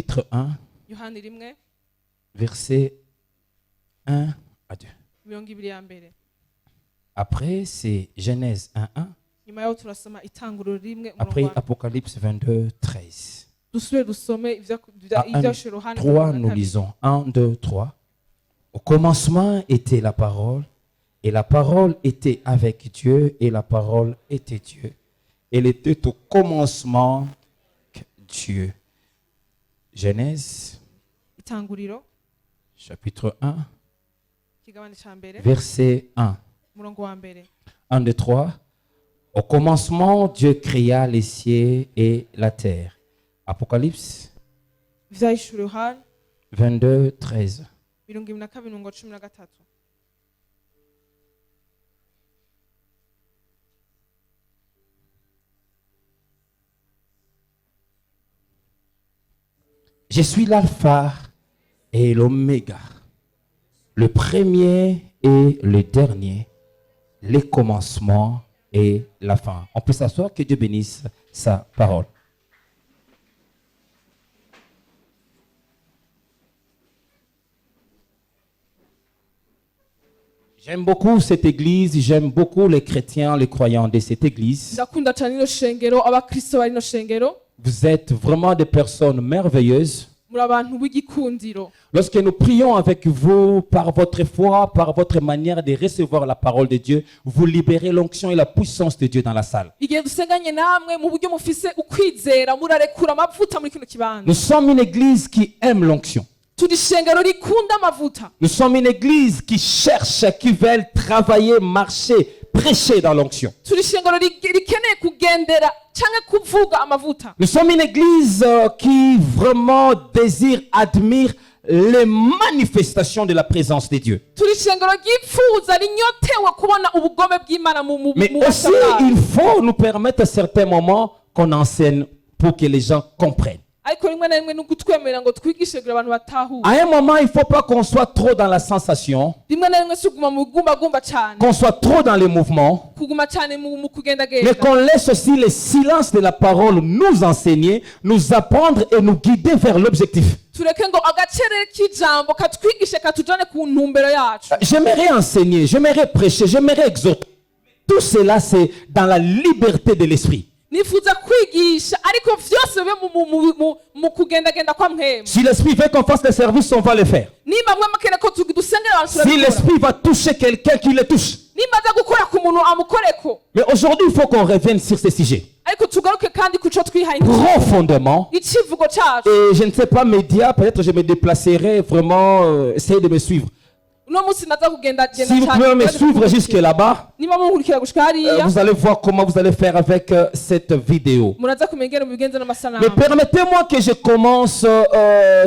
chapitre 1, yohani 1 verset 1 à 2. 2. Après, c'est Genèse 1.1. nyuma yaho turasoma itanguriro 1 Après, Apocalypse 22, 13. dusubire dusome À 1, 3, nous lisons 1, 2, 3. Au commencement était la parole, et la parole était avec Dieu, et la parole était Dieu. Elle était au commencement Dieu. Genèse, itanguriro chapitre 1, kigabane ca mbere verset 1. murongo wa mbere 1, 2, 3. Au commencement, Dieu créa les cieux et la terre. Apocalypse ivyahishura yohani 22, 13. 22:13. Je suis l'alpha et l'oméga, le premier et le dernier, le commencement et la fin. On peut s'asseoir, que Dieu bénisse sa parole. J'aime beaucoup cette église, j'aime beaucoup les chrétiens, les croyants de cette église. ndakunda cyane ino shengero abakristo bari ino shengero Vous êtes vraiment des personnes merveilleuses. muri abantu b'igikundiro. Lorsque nous prions avec vous, par votre foi, par votre manière de recevoir la parole de Dieu, vous libérez l'onction et la puissance de Dieu dans la salle. igihe dusenganye namwe mu buryo mufise ukwizera murarekura amavuta muri kino kibanza. Nous sommes une église qui aime l'onction. turi shengero rikunda amavuta. Nous sommes une église qui cherche, qui veut travailler, marcher, prêcher dans l'onction. turi shengero rikeneye kugendera canke kuvuga amavuta. Nous sommes une église qui vraiment désire, admire les manifestations de la présence de Dieu. turi shengero ryipfuza rinyotewe kubona ubugome bw'Imana mu Mais aussi, il faut nous permettre à certains moments qu'on enseigne pour que les gens comprennent. ariko rimwe na rimwe ni ugutwemerera ngo twigishe kugira abantu batahure. À un moment, il ne faut pas qu'on soit trop dans la sensation, rimwe na rimwe si kuguma mu gumbagumba cyane qu'on soit trop dans les mouvements, kuguma cyane mu mais kugendagenda, qu'on laisse aussi le silence de la parole nous enseigner, nous apprendre et nous guider vers l'objectif. tureke ngo agacerere k'ijambo katwigishe katujane ku ntumbero yacu. J'aimerais enseigner, j'aimerais prêcher, j'aimerais exhorter. Tout cela, c'est dans la liberté de l'esprit. nifuza kwigisha ariko vyose bibe mu kugendagenda kwa mpemu. Si l'esprit veut qu'on fasse le service, on va le faire. nimba mwe makene ko dusengera abantu Si turabikora. l'esprit va toucher quelqu'un, qui le touche. nimba aza gukora ku muntu amukoreko. Mais aujourd'hui, il faut qu'on revienne sur ce sujet ariko tugaruke kandi ku co twihaye profondément. icivugo cacu. Et je ne sais pas, médias, peut-être je me déplacerai vraiment, essayer de me suivre. uno munsi naza kugenda Si vous pouvez me suivre jusque là-bas, nimba munkurikira gushika hariya vous allez voir comment vous allez faire avec cette vidéo. muraza kumenya ingene mubigenza Mais n'amasanamu. permettez-moi que je commence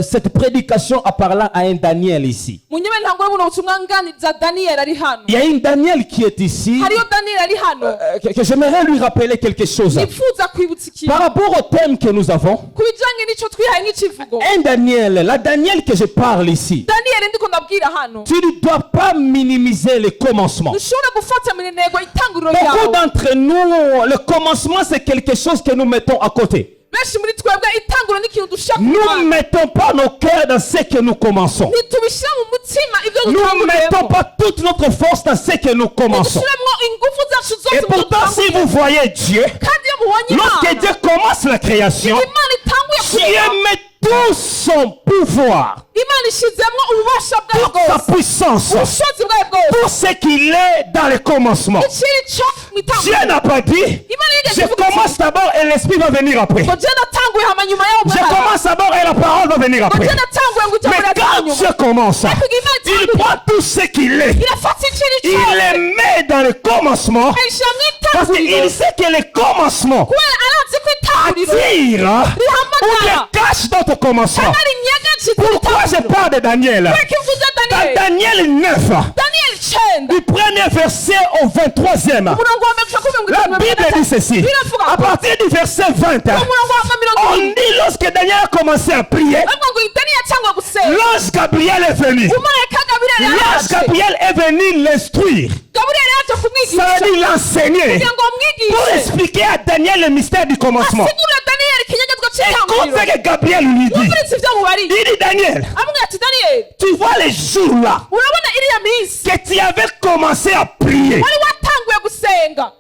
cette prédication en parlant à un Daniel ici. munyebe ntangure buno butumwa nganiriza Daniel ari hano. Il y a un Daniel qui est ici, hariyo Daniel ari hano que j'aimerais lui rappeler quelque chose. nifuza kwibutsa ikintu Par rapport au thème que nous avons, ku bijanye n'ico twihaye nk'ikivugo. un Daniel, la Daniel que je parle ici, Daniel ndiko ndabwira hano tu ne dois pas minimiser le commencement. ntushobora gufata mu ntego itanguriro Beaucoup ryawe. d'entre nous, le commencement, c'est quelque chose que nous mettons à côté. benshi muri twebwe itanguriro n'ikintu dushaka Nous ne kumara. mettons pas nos cœurs dans ce que nous commençons. ntitubishyira mu mutima ibyo Nous ne mettons dutanguriyemo. pas toute notre force dans ce que nous commençons. ntidushyiremo ingufu zacu Et zose mu pourtant, si dutanguriyemo. vous voyez Dieu, kandi iyo mubonye lorsque Imana, Dieu commence la création, Imana itanguye Dieu kurema, met tout son pouvoir, Imana ishizemo ububasha bwayo toute sa bwose, puissance, ubushobozi bwayo bwose, tout ce qu'il est dans le commencement. ikiri cyo mu Dieu itanguriro. n'a pas dit, Imana yigeze je ivuga iti, commence d'abord et l'esprit va venir après. ngo Dieu natanguye hama nyuma yaho Je mwana. commence d'abord et la parole va venir ngo après. Dieu natanguye ngo ijambo Mais riraza quand nyuma. Dieu commence, ariko igihe Imana il itanguye, prend tout ce qu'il est, irafata ikiri il cyose, le met dans le commencement, ayishyira mu parce itanguriro. qu'il sait que le commencement kubera arazi ko itanguriro attire ou rihamagara le cache d'autres commencements. kandi rinyagaje Pourquoi je parle de Daniel? Kuko ivuze Dans Daniel. Daniel 9, Daniel 9 du premier verset au 23e, umurongo wa mbere gushika kuri mirongo la itanu na Bible dit gatatu. ceci. biravuga À ngo partir du verset 20, umurongo wa mirongo on irindwi dit lorsque Daniel a commencé à prier, bavuga ngo Daniel yatangwa gusenga, l'ange Gabriel est venu. umarayika Gaburiyeli L'ange yaraje, Gabriel est venu l'instruire. Gaburiyeli yaje Ça kumwigisha veut dire l'enseigner. kugira ngo Pour amwigishe expliquer à Daniel le mystère du commencement. asigurire Daniel ikinyagazwa cy'itanguriro ce que Gabriel lui dit. wumvise ibyo mubariye Il dit Daniel, amubwira ati daniyeli tu vois les jours là urabona iriya minsi que tu avais commencé à prier. wari watanguye gusenga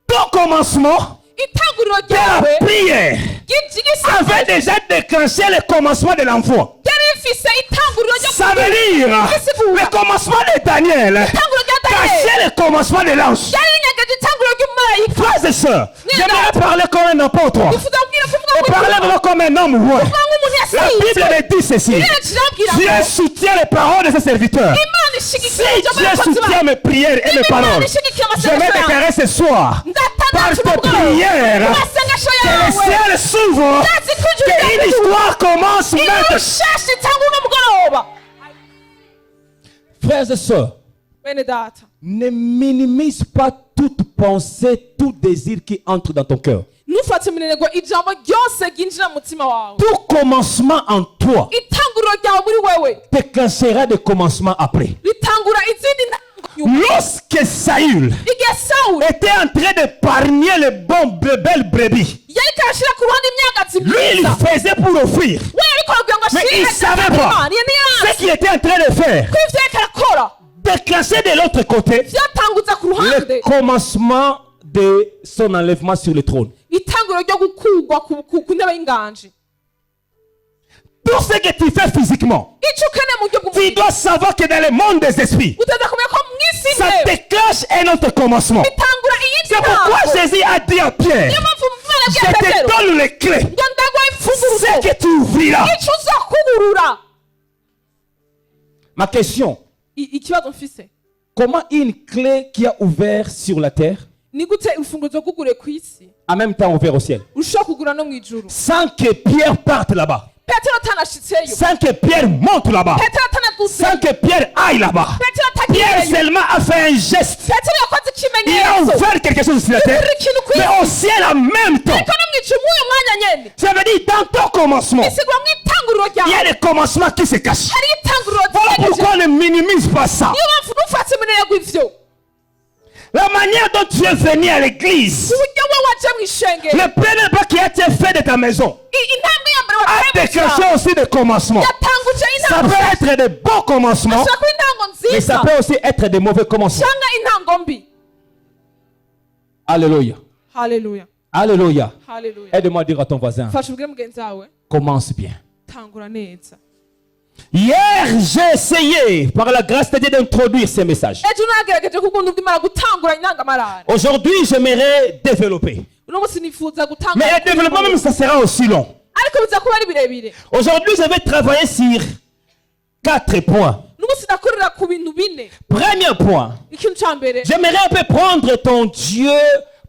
Ton commencement itanguriro de la ryawe prière avait déjà déclenché le commencement de l'enfant. ryari rifise itanguriro ryo Ça veut dire le commencement de Daniel itanguriro rya daniyeli cachait le commencement de l'ange. ryari rinyegeje itanguriro ry'umumarayika Frères et sœurs, j'aimerais parler comme un apôtre bifuza kubwira kuvuga et parler vraiment comme un homme. Ouais. nk'umuntu La Bible yasizwe me dit ceci. Bibiliya kirabwira Dieu ngo soutient les paroles de ses serviteurs. imana Si ishigikira ibyo Dieu abakozi soutient bayo mes prières et mes paroles, imana ishigikira je vais amasengesho yawe déclarer ce soir par ndatandatu tes umugoroba prières mu masengesho que le yawe ciel s'ouvre, ndazi ko ijuru qu'une ryawe histoire commence inkuru maintenant. nshasha itangwa uno mugoroba Frères et sœurs, bene data ne minimise pas toute pensée, tout désir qui entre dans ton cœur. ntufate iminenegwa ijambo ryose ryinjira mu mutima wawe Tout commencement en toi itanguriro ryawe muri wewe déclenchera des commencements après. ritangura izindi ntanguriro Lorsque Saül igihe sawuli était en train d'épargner les belles brebis, yariko arashira ku ruhande imyagazi lui il myiza faisait pour offrir. we yariko arabwira ngo Mais il ashire ne savait pas ce qu'il était en train de faire. ko ivyo yariko arakora Déclencher de l'autre côté vyatanguza ku ruhande Le commencement de son enlèvement sur le trône. itanguriro ryo gukurwa ku ntebe y'inganji tout ce que tu fais physiquement. ico ukeneye mu buryo Tu bw'umubiri dois savoir que dans le monde des esprits, utaza kumenya ko mw'isi ça ntebe déclenche un autre commencement. bitangura iyindi C'est pourquoi ntango Jésus a dit à Pierre, niyo mpamvu umwana je abwira te petero donne les clés. ngo ndaguha imfunguruzo Ce que tu ouvriras. ico uzokugurura Ma question, ikibazo mfise comment une clé qui a ouvert sur la terre, ni gute urufunguzo rwuguriye ku isi en même temps ouvert au ciel, ushobora kugura no mu ijuru Sans que Pierre parte là-bas. petero atanashitseyo Sans que Pierre monte là-bas. petero atanaduze Sans que Pierre aille là-bas. petero Pierre atagiyeyo seulement a fait un geste. petero yakoze Il a ikimenyetso ouvert quelque chose sur la terre. Mais au ciel en même temps. ariko no mu ijuru mw'uyu mwanya nyene Ça veut dire dans ton commencement, isigura mu itanguriro il y ryawe a des commencements qui se cachent. hari itanguriro Voilà ryiyegeje pourquoi on ne minimise pas ça. niyo mpamvu ntufate iminenegwa ivyo La manière dont tu es venu à l'église, uburyo we waje mu ishengero le premier pas qui a été fait de ta maison, intambwe ya mbere a wateye mu déclenché cyawe aussi des commencements. yatanguje Ça intango peut être de bons commencements, ashobora kuba intango mais ça nziza peut aussi être des mauvais commencements. cyangwa intango mbi Alléluia. haleluya Alléluia. haleluya Aide-moi à dire à ton voisin, fasha ubwire mugenzi wawe commence bien. tangura neza hier j'ai essayé, Par la grâce de Dieu d'introduire ces messages. ejo nagerageje kubwunda ubw'imana gutangura intangamarara aujourd'hui j'aimerais développer. uno munsi nifuza Mais gutangura le développement même ça sera aussi long. ariko biza kuba ari birebire Aujourd'hui je vais travailler sur 4 points. n'umunsi nakorera ku bintu bine Premier point, ikintu ca mbere j'aimerais un peu prendre ton Dieu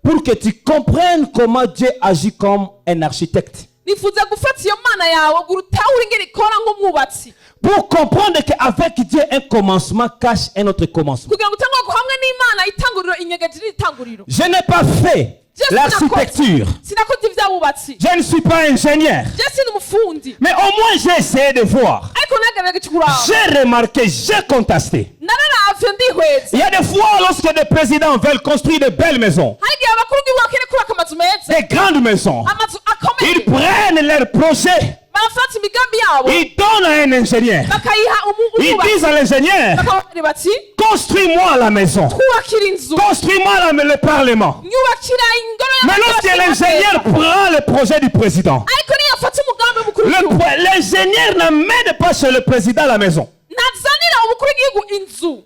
pour que tu comprennes comment Dieu agit comme un architecte. nifuza gufata iyo mana yawe ngo urutahure ingene ikora nk'umwubatsi Pour comprendre qu'avec Dieu, un commencement cache un autre commencement. kugira ngo utangure hamwe n'imana itanguriro inyegeje n'itanguriro Je n'ai pas fait l'architecture. sinakoze ivy'abubatsi Je ne suis pas ingénieur. je sindi umufundi Mais au moins j'ai essayé de voir. ariko nagerageje kuraba J'ai remarqué, j'ai contesté. nararavye ndihweza Il y a des fois lorsque des présidents veulent construire de belles maisons, hari igihe abakuru b'ibihugu bakeneye kubaka amazu meza des grandes maisons, amazu ils akomeye prennent leur projet, barafata imigambi yabo ils donnent à un ingénieur. bakayiha Ils disent umwubatsi à l'ingénieur, bakababwira bati construis-moi la maison, twubakira inzu construis-moi le parlement. nyubakira ingoro Mais lorsque l'ingénieur prend le projet du président, ariko niyo afata umugambi w'umukuru w'igihugu l'ingénieur n'amène pas chez le président la maison. ntazanira umukuru w'igihugu inzu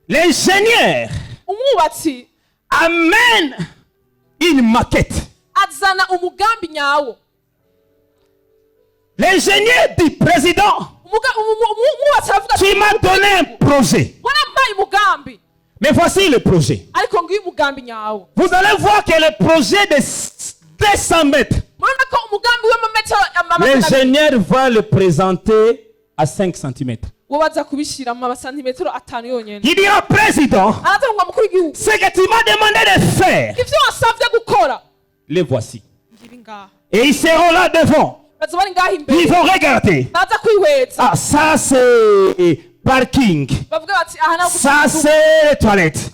L'ingénieur umwubatsi amène une maquette. azana umugambi nyawo L'ingénieur du président, umwubatsi aravuga tu m'as donné un projet. warampaye umugambi Mais voici le projet. ariko ngiyo umugambi nyawo Vous allez voir que le projet de 200 mètres, murabona ko umugambi w'amametero amamajana L'ingénieur va le présenter à 5 cm. wo baza kubishira mu masantimetero 5 yonyene il dira président, aravuga ngo mukuru w'igihugu ce que tu m'as demandé de faire, ivyo wasavye gukora Les voici. ngiri ngaha et ils seront là devant. baza bari ngaha Ils imbere vont regarder. baza kwihweza Ah, ça c'est parking. bavuga bati aha naho Ça c'est les toilettes.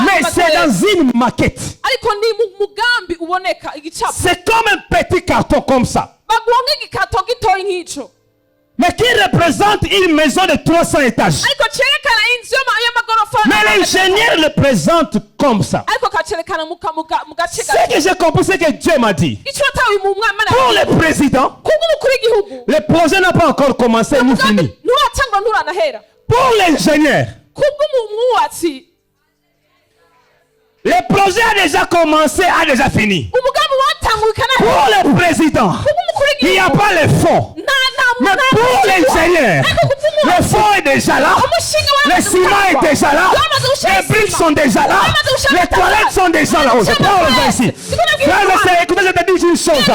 Mais c'est dans une maquette. ariko ni mu mugambi uboneka igicapo C'est comme un petit carton comme ça. baguha igikato gitoyi nk'ico Mais qui représente une maison de 300 étages. ariko cerekana inzu y'amagorofa Mais l'ingénieur le présente comme ça. ariko kacerekana mu gace Ce que j'ai compris, c'est que Dieu m'a dit. ico tawe mu mwana Pour le président, kubw'umukuru w'igihugu le projet n'a pas encore commencé ni fini. nturatangwa nturanahera Pour l'ingénieur, kubw'umwubatsi le projet a déjà commencé, a déjà fini. umugambi watanguye Pour ukanahera le président, kubw'umukuru il n'y a w'igihugu pas les fonds. Mais pour l'ingénieur, le fond est déjà là. Le ciment est déjà là. Les briques sont déjà là. Les toilettes sont déjà là. Oh, je parle ici. Frère et sœurs, écoutez, je te dis une chose.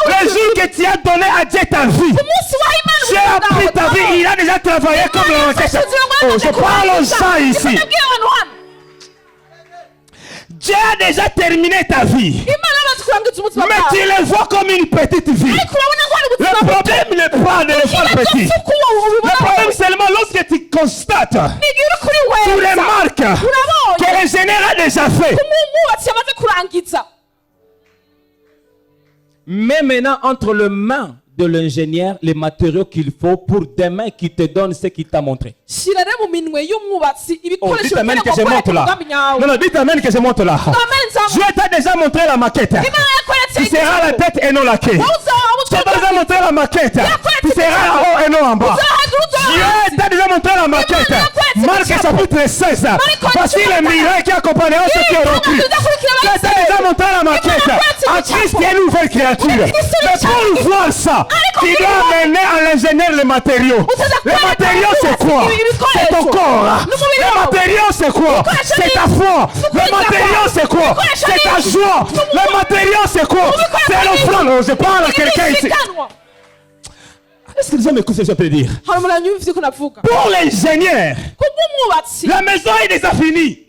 Le jour que tu as donné à Dieu ta vie, tu as pris ta vie, il a déjà travaillé comme le roquette. Oh, je parle aux gens ici. Dieu a déjà terminé ta vie. Mais tu le vois comme une petite vie. Le problème n'est pas de le faire petit. Le problème seulement lorsque tu constates, tu remarques que l'ingénieur a déjà fait. Mais maintenant, entre les mains de l'ingénieur, les matériaux qu'il faut pour demain qui te donne ce qu'il t'a montré. Oh, dites amen que je monte là. Non, non, dites amen que je monte là. Dieu t'a déjà montré la maquette. Tu seras la tête et non la queue. Tu t'as déjà montré la maquette. Tu seras en haut et non en bas. Dieu t'a déjà montré la maquette. Marc chapitre 16. Voici le miracle qui accompagnera ceux qui auront cru. Dieu t'a déjà montré la maquette. En Christ, il y a une nouvelle créature. Mais pour voir ça, tu dois amener à l'ingénieur les matériaux. Les matériaux, c'est quoi? C'est ton corps. Les matériaux, c'est quoi? C'est ta foi. Les matériaux, c'est quoi? C'est ta joie. Les matériaux, c'est quoi? C'est l'offrande. Oh, je parle à quelqu'un ici. Est-ce que les gens m'écoutent ce que je peux dire? Pour l'ingénieur, la maison est déjà finie.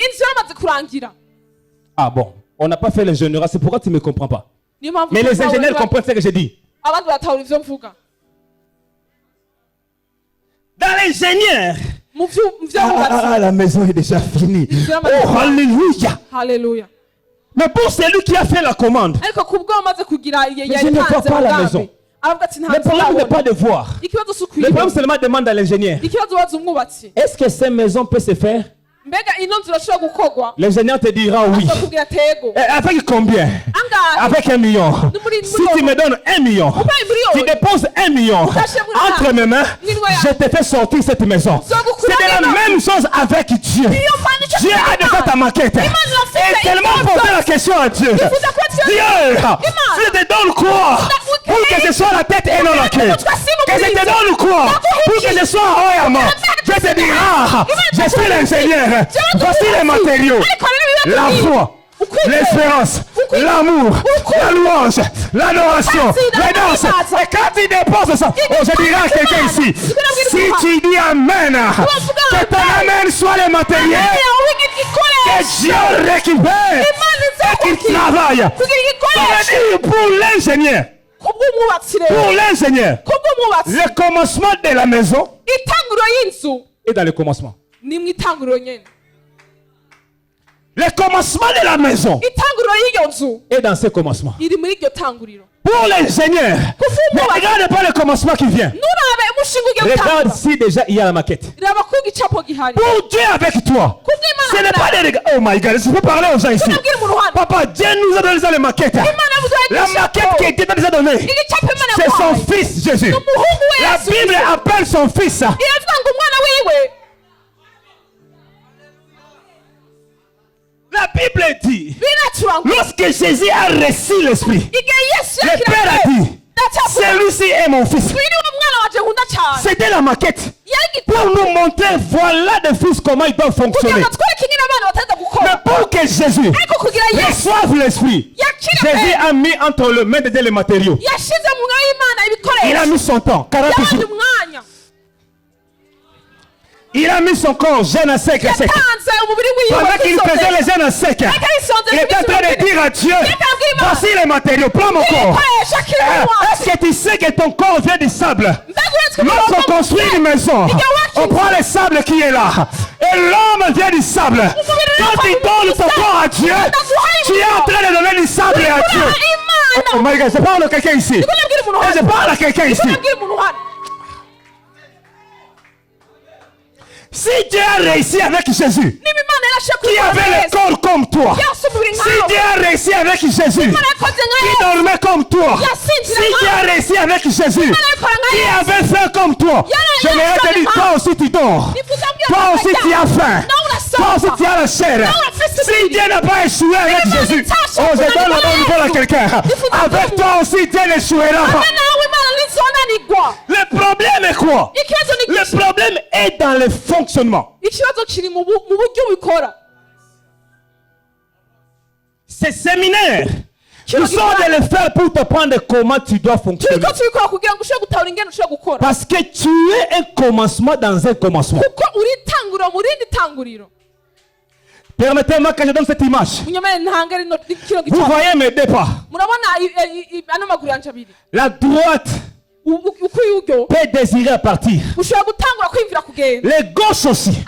Ah bon, on n'a pas fait l'ingénieur, c'est pourquoi tu ne me comprends pas. Mais les ingénieurs comprennent ce que je dis. Dans l'ingénieur, la maison est déjà finie. Oh, alléluia. Alléluia. Mais pour celui qui a fait la commande, je ne vois pas la maison. Le problème n'est pas de voir. Le problème seulement demande à l'ingénieur. Est-ce que cette maison peut se faire? L'ingénieur te dira oui. Et avec combien? Avec 1 million. Si tu me donnes 1 million, tu déposes 1 million entre mes mains, je te fais sortir cette maison. C'est de la même chose avec Dieu. Dieu a déjà ta maquette. Et tellement poser la question à Dieu. Dieu, je te donne quoi? Pour que je sois la tête et non la queue. Que je te donne quoi? Pour que je sois en haut et en bas. Je te dirai, je suis l'ingénieur. Voici les matériaux. La foi, l'espérance, l'amour, la louange, l'adoration, les danses. Et quand tu déposes ça, oh, je dirai à quelqu'un ici, si tu dis amen, que ton amen soit les matériels, que Dieu récupère et qu'il travaille. Pour l'ingénieur, le commencement de la maison est dans le commencement. Le commencement de la maison est dans ce commencement. Pour l'ingénieur, ne regarde pas le commencement qui vient. Regarde si déjà il y a la maquette. Pour Dieu avec toi, ce n'est pas de regarder. Oh my God, je peux parler aux gens ici. Papa, Dieu nous a donné ça, les maquettes. La maquette qui Dieu nous a donnée, c'est son fils Jésus. La Bible appelle son fils. La Bible dit, lorsque Jésus a reçu l'Esprit, le Père a dit, celui-ci est mon fils. C'était la maquette pour nous montrer, voilà le fils comment il doit fonctionner. Mais pour que Jésus reçoive l'Esprit, Jésus a mis entre les mains de Dieu les matériaux. Il a mis son temps, 40 jours. Il a mis son corps jeune à sec. Pendant qu'il faisait les jeunes à sec, il était en train de dire à Dieu, voici les matériaux, prends mon corps. Est-ce que tu sais que ton corps vient du sable? Lorsqu'on construit une maison, on prend le sable qui est là Et l'homme vient du sable. Quand tu donnes ton corps à Dieu, tu es en train de donner du sable à Dieu. Oh my God, je parle à quelqu'un ici. Je parle à quelqu'un ici. Si Dieu a réussi avec Jésus, qui avait le corps comme toi, si Dieu a réussi avec Jésus, qui dormait comme toi, si Dieu a réussi avec Jésus, qui avait faim comme toi, je vais te dire, toi aussi tu dors, toi aussi tu as faim, toi aussi tu as la chair. Si Dieu n'a pas échoué avec Jésus, oh, je donne la bonne nouvelle à quelqu'un, avec toi aussi Dieu n'échouera pas. Le problème est quoi? Le problème est dans le fonctionnement. Ces séminaires, nous sommes de le faire pour te prendre comment tu dois fonctionner. Parce que tu es un commencement dans un commencement. Permettez-moi que je donne cette image. Vous voyez mes deux pas. La droite peut désirer partir. Les gauches aussi.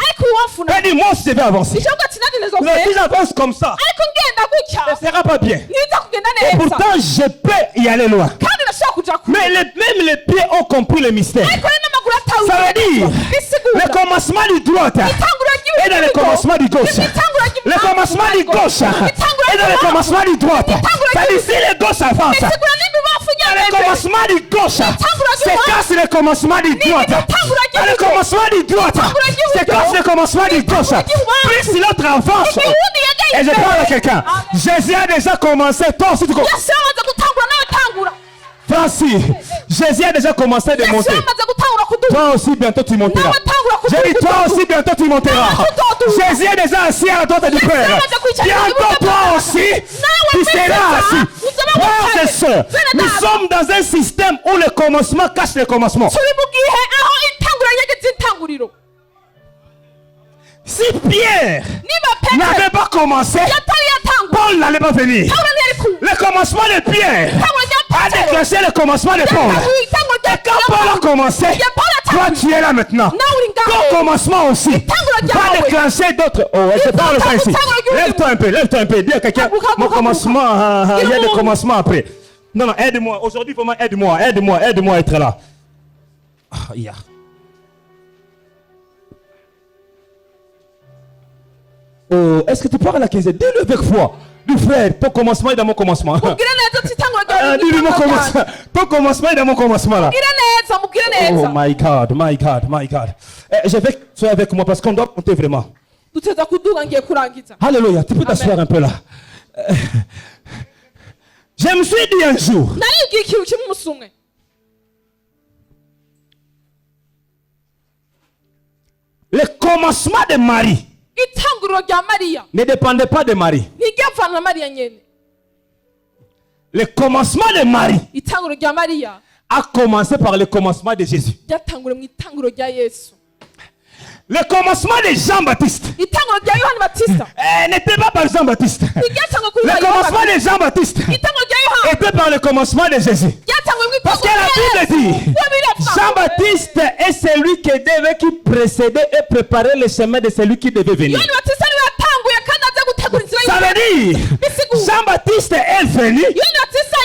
Elle dit, moi aussi je vais avancer. Mais si j'avance comme ça, ce ne sera pas bien. Et pourtant, je peux y aller loin. Mais même les pieds ont compris le mystère. Ça veut dire, le commencement du droit est dans le commencement du gauche. Le commencement du gauche est dans le commencement du droit. Ça veut dire, si le gauche avance, le commencement du gauche c'est casse le commencement du droit. Le commencement du droit c'est casse le commencement du gauche. Plus l'autre avance. Et je parle à quelqu'un. Jésus a déjà commencé. Toi aussi tu commences. Francis, Jésus a déjà commencé de monter. Toi aussi bientôt tu monteras. J'ai dit toi aussi bientôt tu monteras. Jésus est déjà assis à la droite du Père. Bientôt toi aussi tu seras assis. Frères et sœurs, nous sommes dans un système où le commencement cache le commencement. Si Pierre n'avait pas commencé, Paul n'allait pas venir. Le commencement de Pierre a déclenché le commencement de Paul. Et quand Paul a commencé, toi tu es là maintenant. Ton commencement aussi va déclencher d'autres. Oh, je parle ça ici. Lève-toi un peu, lève-toi un peu. Dis à quelqu'un, mon commencement, il y a des commencements après. Non, non, aide-moi. Aujourd'hui, vraiment, aide-moi à être là. Ah, yeah. Oh, est-ce que tu parles à 15 ans? Dis-le avec foi. Du frère, ton commencement est dans mon commencement. Dis-le mon commencement. Ton commencement est dans mon commencement là. Oh my God, my God, my God. Je vais que tu sois avec moi parce qu'on doit compter vraiment. Alléluia, tu peux t'asseoir un peu là. Je me suis dit un jour. Le commencement de Marie ne dépendait pas de Marie. Le commencement de Marie a commencé par le commencement de Jésus. Le commencement de Jean-Baptiste n'était pas par Jean-Baptiste. Le commencement de Jean-Baptiste était par le commencement de Jésus. Parce que la Bible dit, Jean-Baptiste est celui qui précédait et préparait le chemin de celui qui devait venir. Ça veut dire, Jean-Baptiste est venu,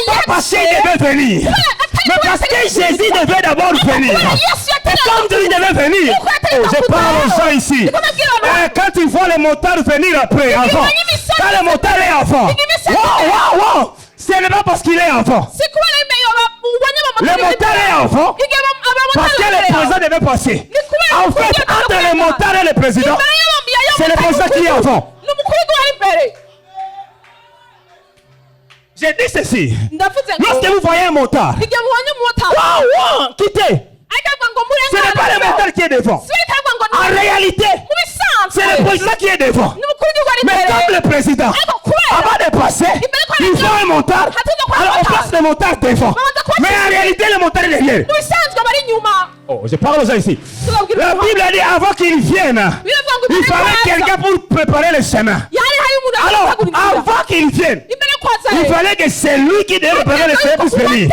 pas parce qu'il devait venir, mais parce que Jésus devait d'abord venir. Et comme il devait venir, je parle aux gens ici. Quand ils voient les motards venir après, avant, quand le motard est avant, wow, ce n'est pas parce qu'il est avant. Le motard est avant, parce que le président devait passer. En fait, entre le motard et le président, c'est le président qui est avant. J'ai dit ceci. Lorsque vous voyez un motard, quittez. Ce n'est pas le motard qui est devant. En réalité, c'est le président qui est devant. Mais comme le président, avant de passer, il faut un motard. Alors on place le motard devant. Mais en réalité, le motard est derrière. Oh, je parle aux gens ici. La Bible a dit avant qu'il vienne, il fallait quelqu'un pour préparer le chemin. Alors, avant qu'il vienne, il fallait que c'est lui qui devait préparer le chemin pour venir.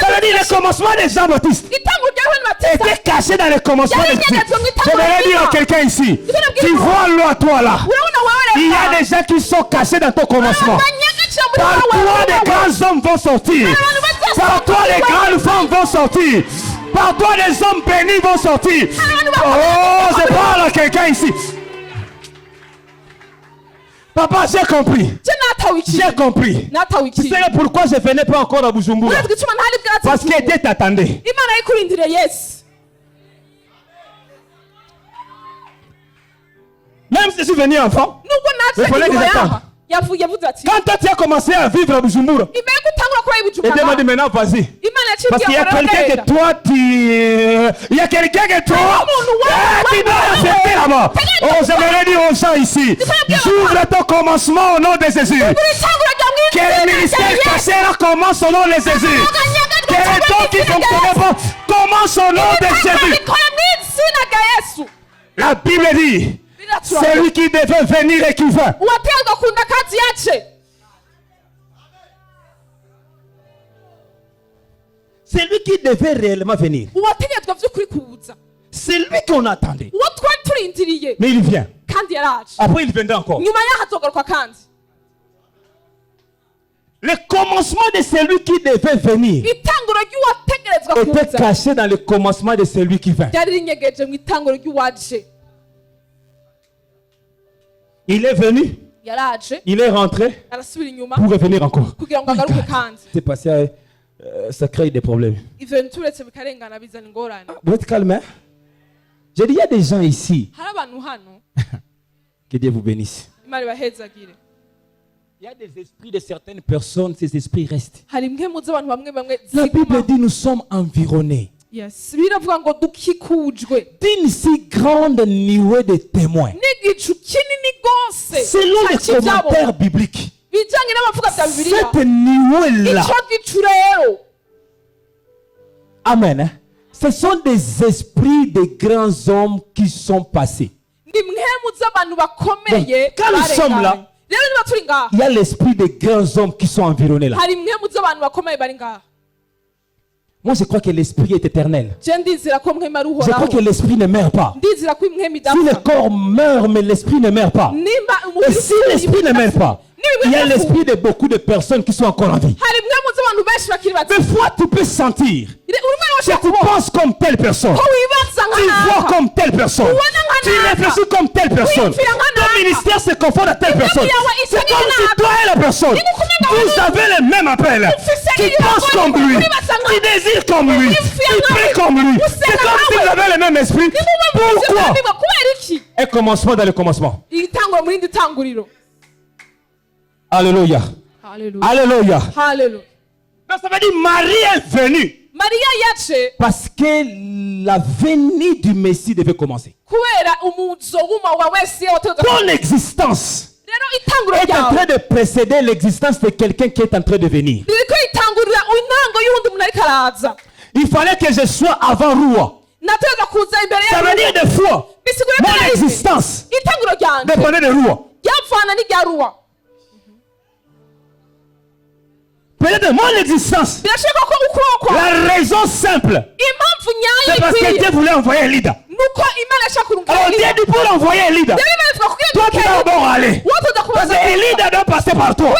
Ça veut dire le commencement de Jean-Baptiste était caché dans le commencement de Dieu. Je voudrais dire à quelqu'un ici, tu vois l'eau à toi là. Il y a des gens qui sont cachés dans ton commencement. Par toi, des grands hommes vont sortir. Par toi, les grandes femmes vont sortir. Par toi, les hommes bénis vont sortir. Oh, je parle à quelqu'un ici. Papa, j'ai compris. J'ai compris. Tu sais pourquoi je ne venais pas encore à Bujumbura? Parce que Dieu t'attendait. Même si je suis venu enfant, il fallait que j'attende. Quand toi tu as commencé à vivre à Bujumbura, et Dieu m'a dit maintenant vas-y. Parce qu'il y a quelqu'un que toi il y a quelqu'un que toi tu dois accepter là-bas. Oh, j'aimerais dire aux gens ici, j'ouvre ton commencement au nom de Jésus. Que le ministère caché commence au nom de Jésus. Que le temps qui fonctionne pas commence au nom de Jésus. La Bible dit, c'est lui qui devait venir et qui veut. C'est lui qui devait réellement venir. C'est lui qu'on attendait. Mais il vient. Après il viendra encore. Le commencement de celui qui devait venir était caché dans le commencement de celui qui vient. Il est venu. Il est rentré pour revenir encore. C'est passé, ça crée des problèmes. Vous êtes calme, hein? J'ai dit, il y a des gens ici. Que Dieu vous bénisse. Il y a des esprits de certaines personnes, ces esprits restent. La Bible dit nous sommes environnés d'une si grande nuée de témoins. Selon les commentaires bibliques, cette nuée-là, amen, hein? Ce sont des esprits de grands hommes qui sont passés. Donc, quand nous sommes là, il y a l'esprit des grands hommes qui sont environnés là. Moi, je crois que l'esprit est éternel. Je crois que l'esprit ne meurt pas. Si le corps meurt, mais l'esprit ne meurt pas. Et si l'esprit ne meurt pas, il y a l'esprit de beaucoup de personnes qui sont encore en vie. Des fois, tu peux sentir que tu penses comme telle personne. Tu vois comme telle personne. Tu réfléchis comme telle personne. Ton ministère se confond à telle personne. C'est comme si toi et la personne, vous avez le même appel. Tu penses comme lui. Tu désires comme lui. Tu pries comme lui. C'est comme si vous avez le même esprit. Pourquoi? Un commencement dans le commencement. Alléluia. Alléluia. Donc ça veut dire Marie est venue. Parce que la venue du Messie devait commencer. Ton existence est en train de précéder l'existence de quelqu'un qui est en train de venir. Il fallait que je sois avant Roua. Ça veut dire des fois, mon existence dépendait de Roua. Peut-être mon existence. La raison simple, c'est parce que Dieu voulait envoyer un leader. Alors Dieu dit pour envoyer un leader, toi tu dois d'abord aller. Parce que un leader doit passer par toi.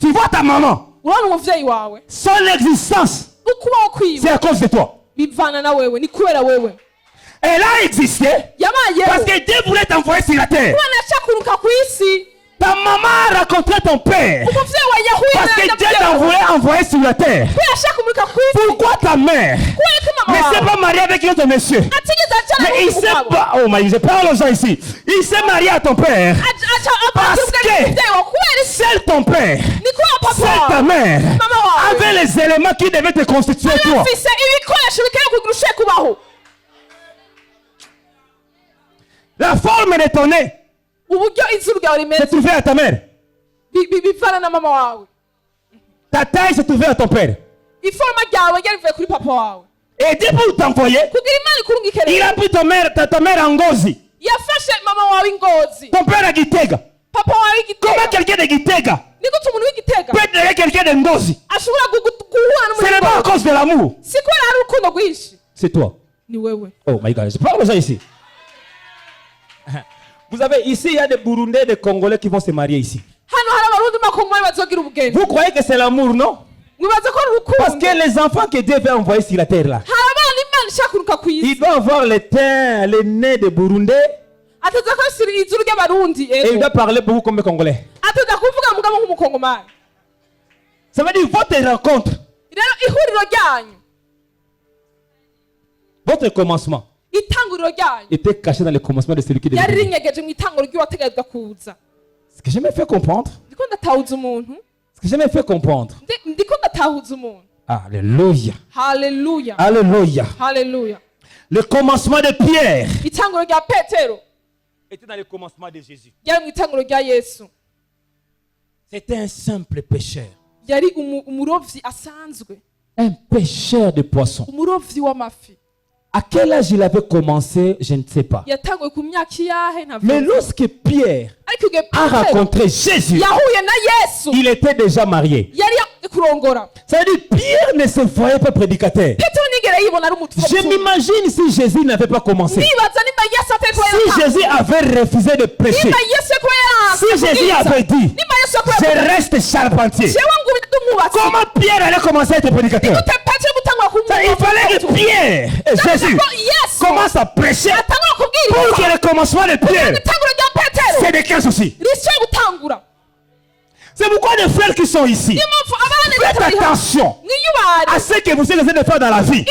Tu vois ta maman, son existence, c'est à cause de toi. Elle a existé parce que Dieu voulait t'envoyer sur la terre. Ta maman a rencontré ton père parce que Dieu t'a envoyé sur la terre. Pourquoi ta mère ne s'est pas mariée avec un autre monsieur? Mais il s'est pas... Oh my, je parle aux gens ici. Il s'est marié à ton père parce que seul ton père, seule ta mère avait les éléments qui devaient te constituer toi. La forme de ton nez se trouvait à ta mère. Ta taille se trouvait à ton père. Et Dieu pour t'envoyer, il a pris ta mère en Ngozi. Ton père a Gitega. Comment quelqu'un de Gitega peut être quelqu'un de Ngozi? Ce n'est pas à cause de l'amour. C'est toi. Oh my God, je parle de ça ici. Vous avez ici, il y a des Burundais, des Congolais qui vont se marier ici. Vous croyez que c'est l'amour, non? Parce que les enfants que Dieu veut envoyer sur la terre là, il doit avoir le teint, le nez de Burundais. Et il doit parler beaucoup comme les Congolais. Ça veut dire votre rencontre, votre commencement était caché dans le commencement de celui qui devait venir. Ce que je me fais comprendre, ce que je me fais comprendre. Alléluia. Alléluia. Alléluia. Alléluia. Le commencement de Pierre était dans le commencement de Jésus. C'était un simple pécheur. Un pêcheur de poissons. À quel âge il avait commencé, je ne sais pas. Mais lorsque Pierre a rencontré Jésus, il était déjà marié. Ça veut dire Pierre ne se voyait pas prédicateur. Je m'imagine si Jésus n'avait pas commencé. Si Jésus avait refusé de prêcher. Si Jésus avait dit, je reste charpentier. Comment Pierre allait commencer à être prédicateur? Il fallait que Pierre et Jésus commencent à prêcher pour que le commencement de Pierre c'est de quel souci? C'est pourquoi les frères qui sont ici, faites attention à ce que vous êtes en train de faire dans la vie.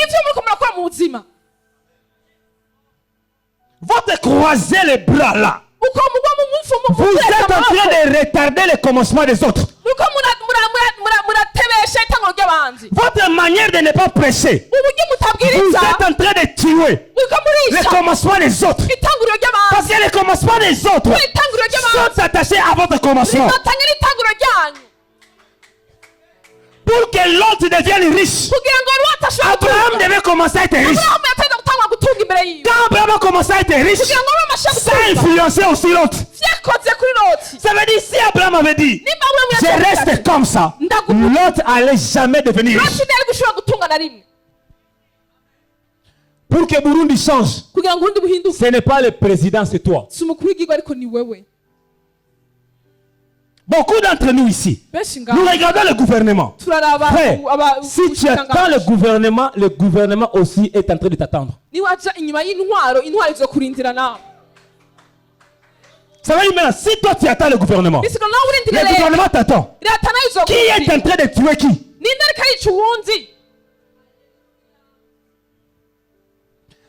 Votre croiser les bras là, vous êtes en train de retarder le commencement des autres. Votre manière de ne pas prêcher, vous êtes en train de tuer le commencement des autres. Parce que le commencement des autres sont attachés à votre commencement. Pour que l'autre devienne riche, Abraham devait commencer à être riche. Quand Abraham a commencé à être riche, ça a influencé aussi l'autre. Ça veut dire si Abraham avait dit je reste comme ça, l'autre allait jamais devenir riche. Pour que Burundi change, ce n'est pas le président, c'est toi. Beaucoup d'entre nous ici, nous regardons le gouvernement. Frère, si tu attends le gouvernement aussi est en train de t'attendre. Ça veut dire maintenant, si toi tu attends le gouvernement t'attend. Qui est en train de tuer qui?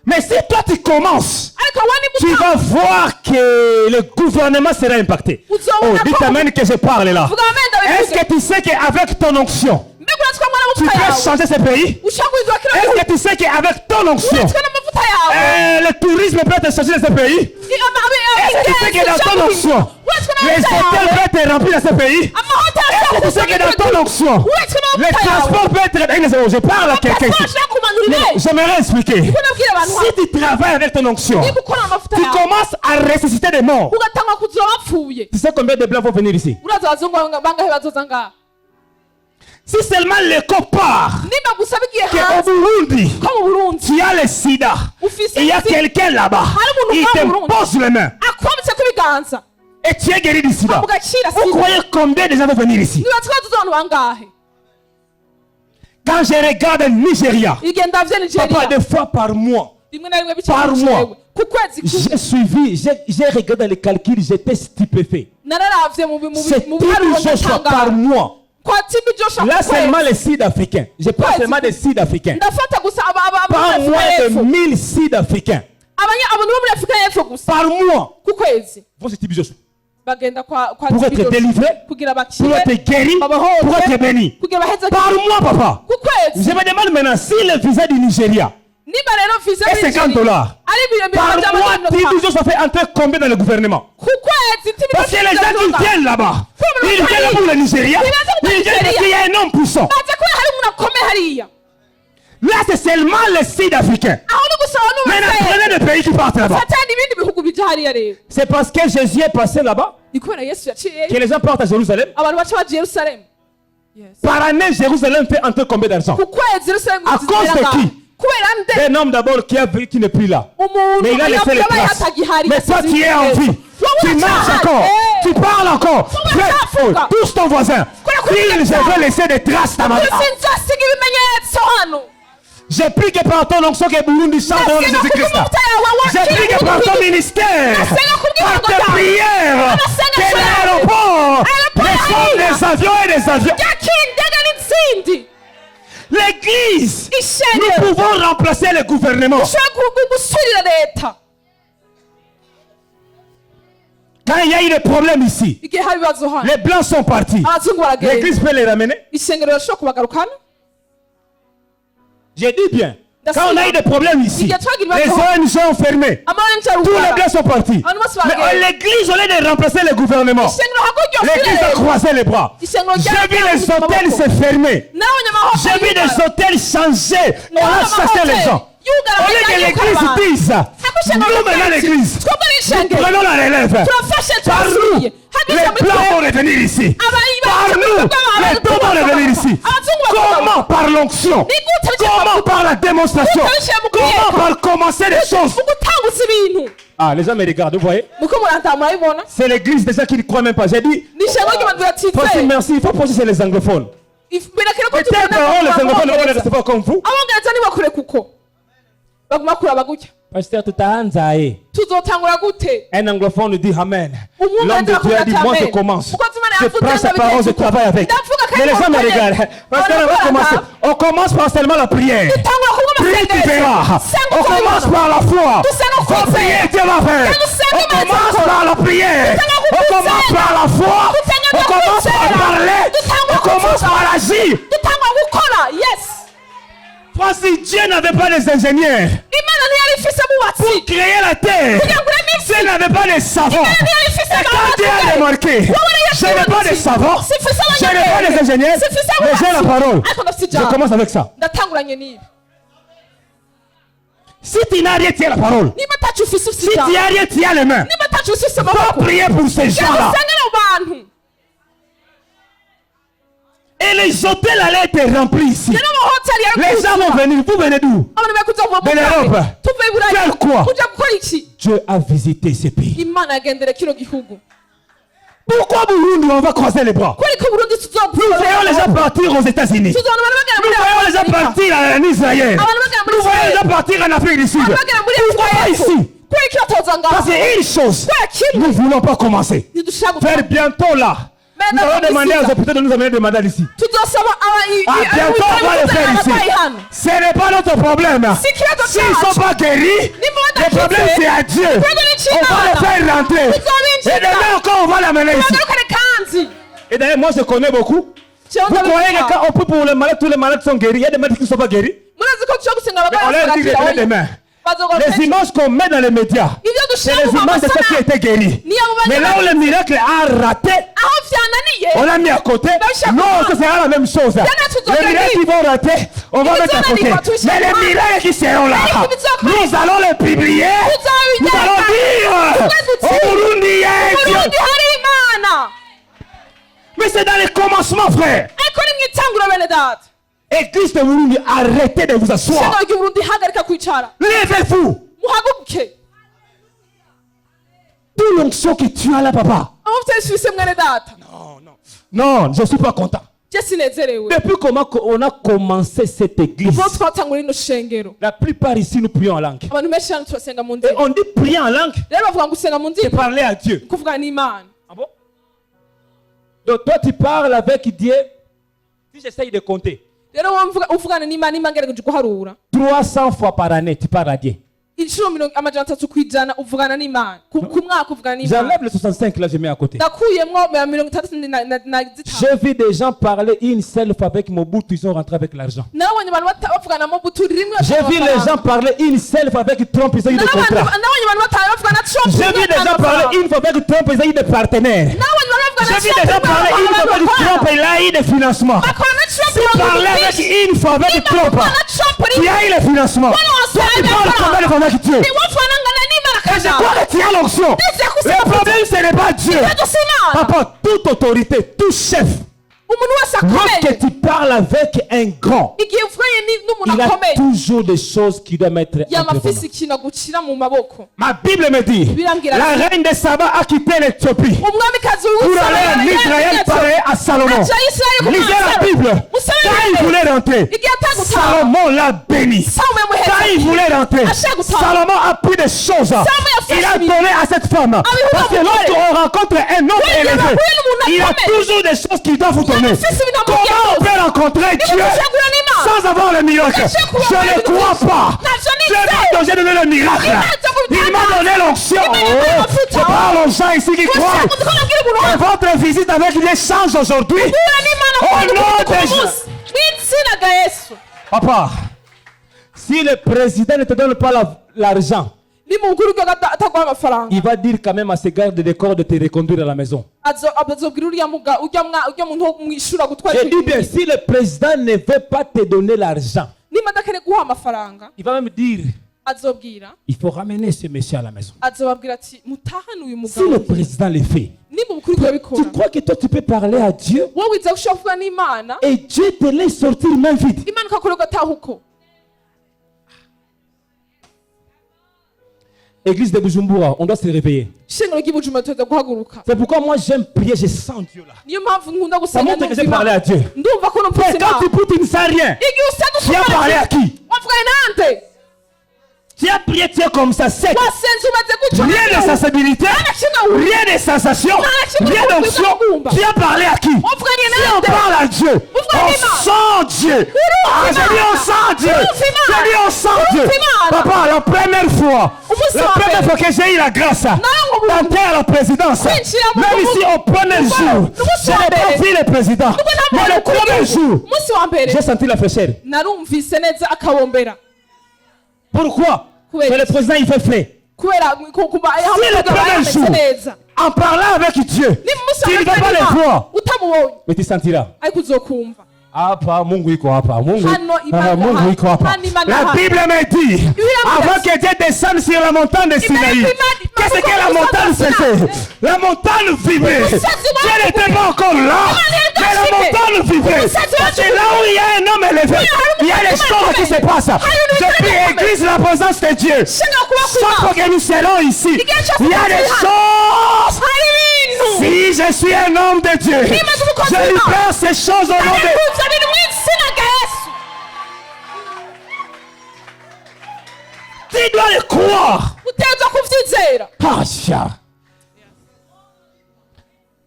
Mais si toi tu commences, tu vas voir que le gouvernement sera impacté. Oh, dites amen que je parle là. Est-ce que tu sais qu'avec ton onction, tu peux changer ce pays? Est-ce que tu sais qu'avec ton onction, le tourisme peut être changé dans ce pays? Est-ce que tu sais que dans ton onction, les hôtels peuvent être remplis dans ce pays? Est-ce que tu sais que dans ton onction, les transports peuvent être... Je parle à quelqu'un ici. J'aimerais expliquer. Si tu travailles avec ton onction, tu commences à ressusciter des morts. Tu sais combien de blancs vont venir ici? Si seulement l'écho part, qu'au Burundi, tu as le sida, il y a quelqu'un là-bas, il te pose les mains, et tu es guéri du sida. Vous croyez combien de gens vont venir ici? Quand je regarde le Nigeria, papa, deux fois par mois, j'ai suivi, j'ai regardé les calculs, j'étais stupéfait. C'est 1000 jours par mois. Là seulement les Sud-Africains. Je parle seulement des Sud-Africains. Pas moins de 1000 Sud-Africains. Par mois. Vont se tirer pour être délivrés, pour être guéris, pour être bénis. Par mois, papa. Je me demande maintenant si le visa du Nigeria est $50. Par mois, 10 jours, ça fait entrer combien dans le gouvernement? Parce que les gens qui viennent là-bas, ils viennent pour le Nigeria, ils viennent parce qu'il y a un homme puissant. Là c'est seulement les Sud-Africains. Maintenant, prenez les pays qui partent là-bas. C'est parce que Jésus est passé là-bas que les gens partent à Jérusalem. Par année, Jérusalem fait entre combien d'argent? À cause de qui? Un homme d'abord qui n'est plus là. Mais il a laissé les traces. Mais toi, tu es en vie. Tu marches encore. Tu parles encore. Touche ton voisin. Je veux laisser des traces dans ma vie. J'ai pris que par ton onction que Burundi chante dans Jésus-Christ. J'ai pris que par ton ministère, par tes prières, que l'aéroport, les avions et les avions. L'église, nous pouvons remplacer le gouvernement. Quand il y a eu des problèmes ici, les blancs sont partis. L'église peut les ramener. J'ai dit bien. Quand on a eu des problèmes ici, les ONG ont fermé. Tous les blancs sont partis. Mais l'église, au lieu de remplacer le gouvernement, l'église a croisé les bras. J'ai vu les hôtels se fermer. J'ai vu des hôtels changer. On a chassé les gens. Au lieu que l'église dise, nous maintenant l'église, nous prenons la relève. Par nous, les blancs vont revenir ici. Par nous, les blancs vont revenir ici. Comment par l'onction? Comment par la démonstration? Comment par commencer les choses? Ah, les gens me regardent, vous voyez? C'est l'église déjà qui ne croit même pas. J'ai dit, merci, il faut poser sur les anglophones. Peut-être les anglophones ne vont les recevoir comme vous. Pasteur, un anglophone nous dit Amen. L'homme de Dieu a dit, moi je commence. Je prends sa parole, je travaille avec. Mais les gens me regardent. Pasteur, on va commencer. On commence par seulement la prière. Prie, tu verras. On commence par la foi. Faut prier, Dieu va faire. On commence par la prière. On commence par la foi. On commence par parler. On commence par agir. Voici, Dieu n'avait pas les ingénieurs pour créer la terre. Dieu n'avait pas les savants. Et quand Dieu a remarqué, je n'ai pas les savants, je n'ai pas les ingénieurs, mais j'ai la parole. Je commence avec ça. Si tu n'as rien, tu as la parole. Si tu n'as rien, tu as les mains. Faut prier pour ces gens-là. Et les hôtels allaient être remplis ici. Les gens vont venir. Vous venez d'où? De l'Europe. Faire quoi? Dieu a visité ces pays. Pourquoi Burundi on va croiser les bras? Nous voyons les gens partir aux États-Unis. Nous voyons les gens partir en Israël. Nous voyons les gens partir en Afrique du Sud. Pourquoi pas ici? Parce qu'il y a une chose. Nous ne voulons pas commencer. Faire bientôt là. Nous allons demander aux hôpitaux de nous amener des malades ici. Bientôt on va le faire ici. Ce n'est pas notre problème. S'ils ne sont pas guéris, le problème c'est à Dieu. On va les faire rentrer. Et demain encore on va l'amener ici. Et d'ailleurs moi je connais beaucoup. Vous croyez que quand on prie pour les malades, tous les malades sont guéris? Il y a des malades qui ne sont pas guéris. Mais on leur dit de donner des mains. Les images qu'on met dans les médias, c'est les images de ceux qui étaient guéris. Mais là où le miracle a raté, on l'a mis à côté. Non, ce sera la même chose. Les miracles qui vont rater, on va mettre à côté. Mais les miracles qui seront là, nous allons les publier. Nous allons dire au Burundi, il y a un Dieu. Mais c'est dans les commencements, frère. Église de Burundi, arrêtez de vous asseoir. Levez-vous. Tout l'onction que tu as là, papa. Non, je ne suis pas content. Depuis comment on a commencé cette église, la plupart ici nous prions en langue. Et on dit prier en langue, c'est parler à Dieu. Ah bon? Donc toi tu parles avec Dieu. Si j'essaye de compter 300 fois par année, tu parles à Dieu. J'enlève le 65 là, je mets à côté. J'ai vu des gens parler une seule fois avec Mobutu, ils sont rentrés avec l'argent. J'ai vu les gens parler une seule fois avec Trump, ils ont eu des contrats. J'ai vu des gens parler une fois avec Trump, ils ont eu des partenaires. J'ai vu des gens parler une fois avec Trump, il a eu des financements. Si parler avec une fois avec Trump, tu as eu les financements. Toi, tu parles combien de fois avec Dieu? Et je crois que tu as l'onction. Le problème, ce n'est pas Dieu. Papa, toute autorité, tout chef, lorsque tu parles avec un grand, il a toujours des choses qui doivent être entretenues. Ma Bible me dit, la reine de Saba a quitté l'Éthiopie pour aller en Israël parler à Salomon. Lisez la Bible. Quand il voulait rentrer, Salomon l'a béni. Quand il voulait rentrer, Salomon a pris des choses. Il a donné à cette femme. Parce que lorsqu'on rencontre un homme élevé, il a toujours des choses qu'il doit vous donner. Comment on peut rencontrer Dieu sans avoir le miracle? Je ne crois pas. Dieu m'a donné le miracle. Il m'a donné l'onction. Je parle aux gens ici qui croient. Et votre visite avec lui change aujourd'hui. Au nom de Jésus. Papa, si le président ne te donne pas l'argent, il va dire quand même à ses gardes de corps de te reconduire à la maison. Je dis bien, si le président ne veut pas te donner l'argent, il va même dire, il faut ramener ce monsieur à la maison. Si le président le fait, tu crois que toi tu peux parler à Dieu et Dieu te laisse sortir main vide? Église de Bujumbura, on doit se réveiller. C'est pourquoi moi j'aime prier, je sens Dieu là. Ça montre que j'ai parlé à Dieu. Mais quand tu pries, tu ne sais rien. Tu as parlé à qui? Tu as prié, tu es comme ça, sec. Rien de sensibilité, rien de sensation, rien d'onction. Tu as parlé à qui? Si on parle à Dieu, on sent Dieu. Ah, j'ai dit on sent Dieu. J'ai dit on sent Dieu. Papa, la première fois que j'ai eu la grâce d'entrer à la présidence, même ici au premier jour, je n'ai pas vu le président. Mais le premier jour, j'ai senti la fraîcheur. Pourquoi? Que le président il fait frais. Si le premier jour, en parlant avec Dieu, tu ne vas pas le voir, mais tu sentiras. Apa, Mungu iko hapa. Mungu iko hapa. La Bible me dit, avant que Dieu descende sur la montagne de Sinaï, qu'est-ce que la montagne faisait? La montagne vivait. Dieu n'était pas encore là, mais la montagne vivait. C'est là où il y a un homme élevé, il y a des choses qui se passent. Depuis l'église, la présence de Dieu. Chaque fois que nous serons ici, il y a des choses. Si je suis un homme de Dieu, je lui perds ces choses au nom de tu dois le croire.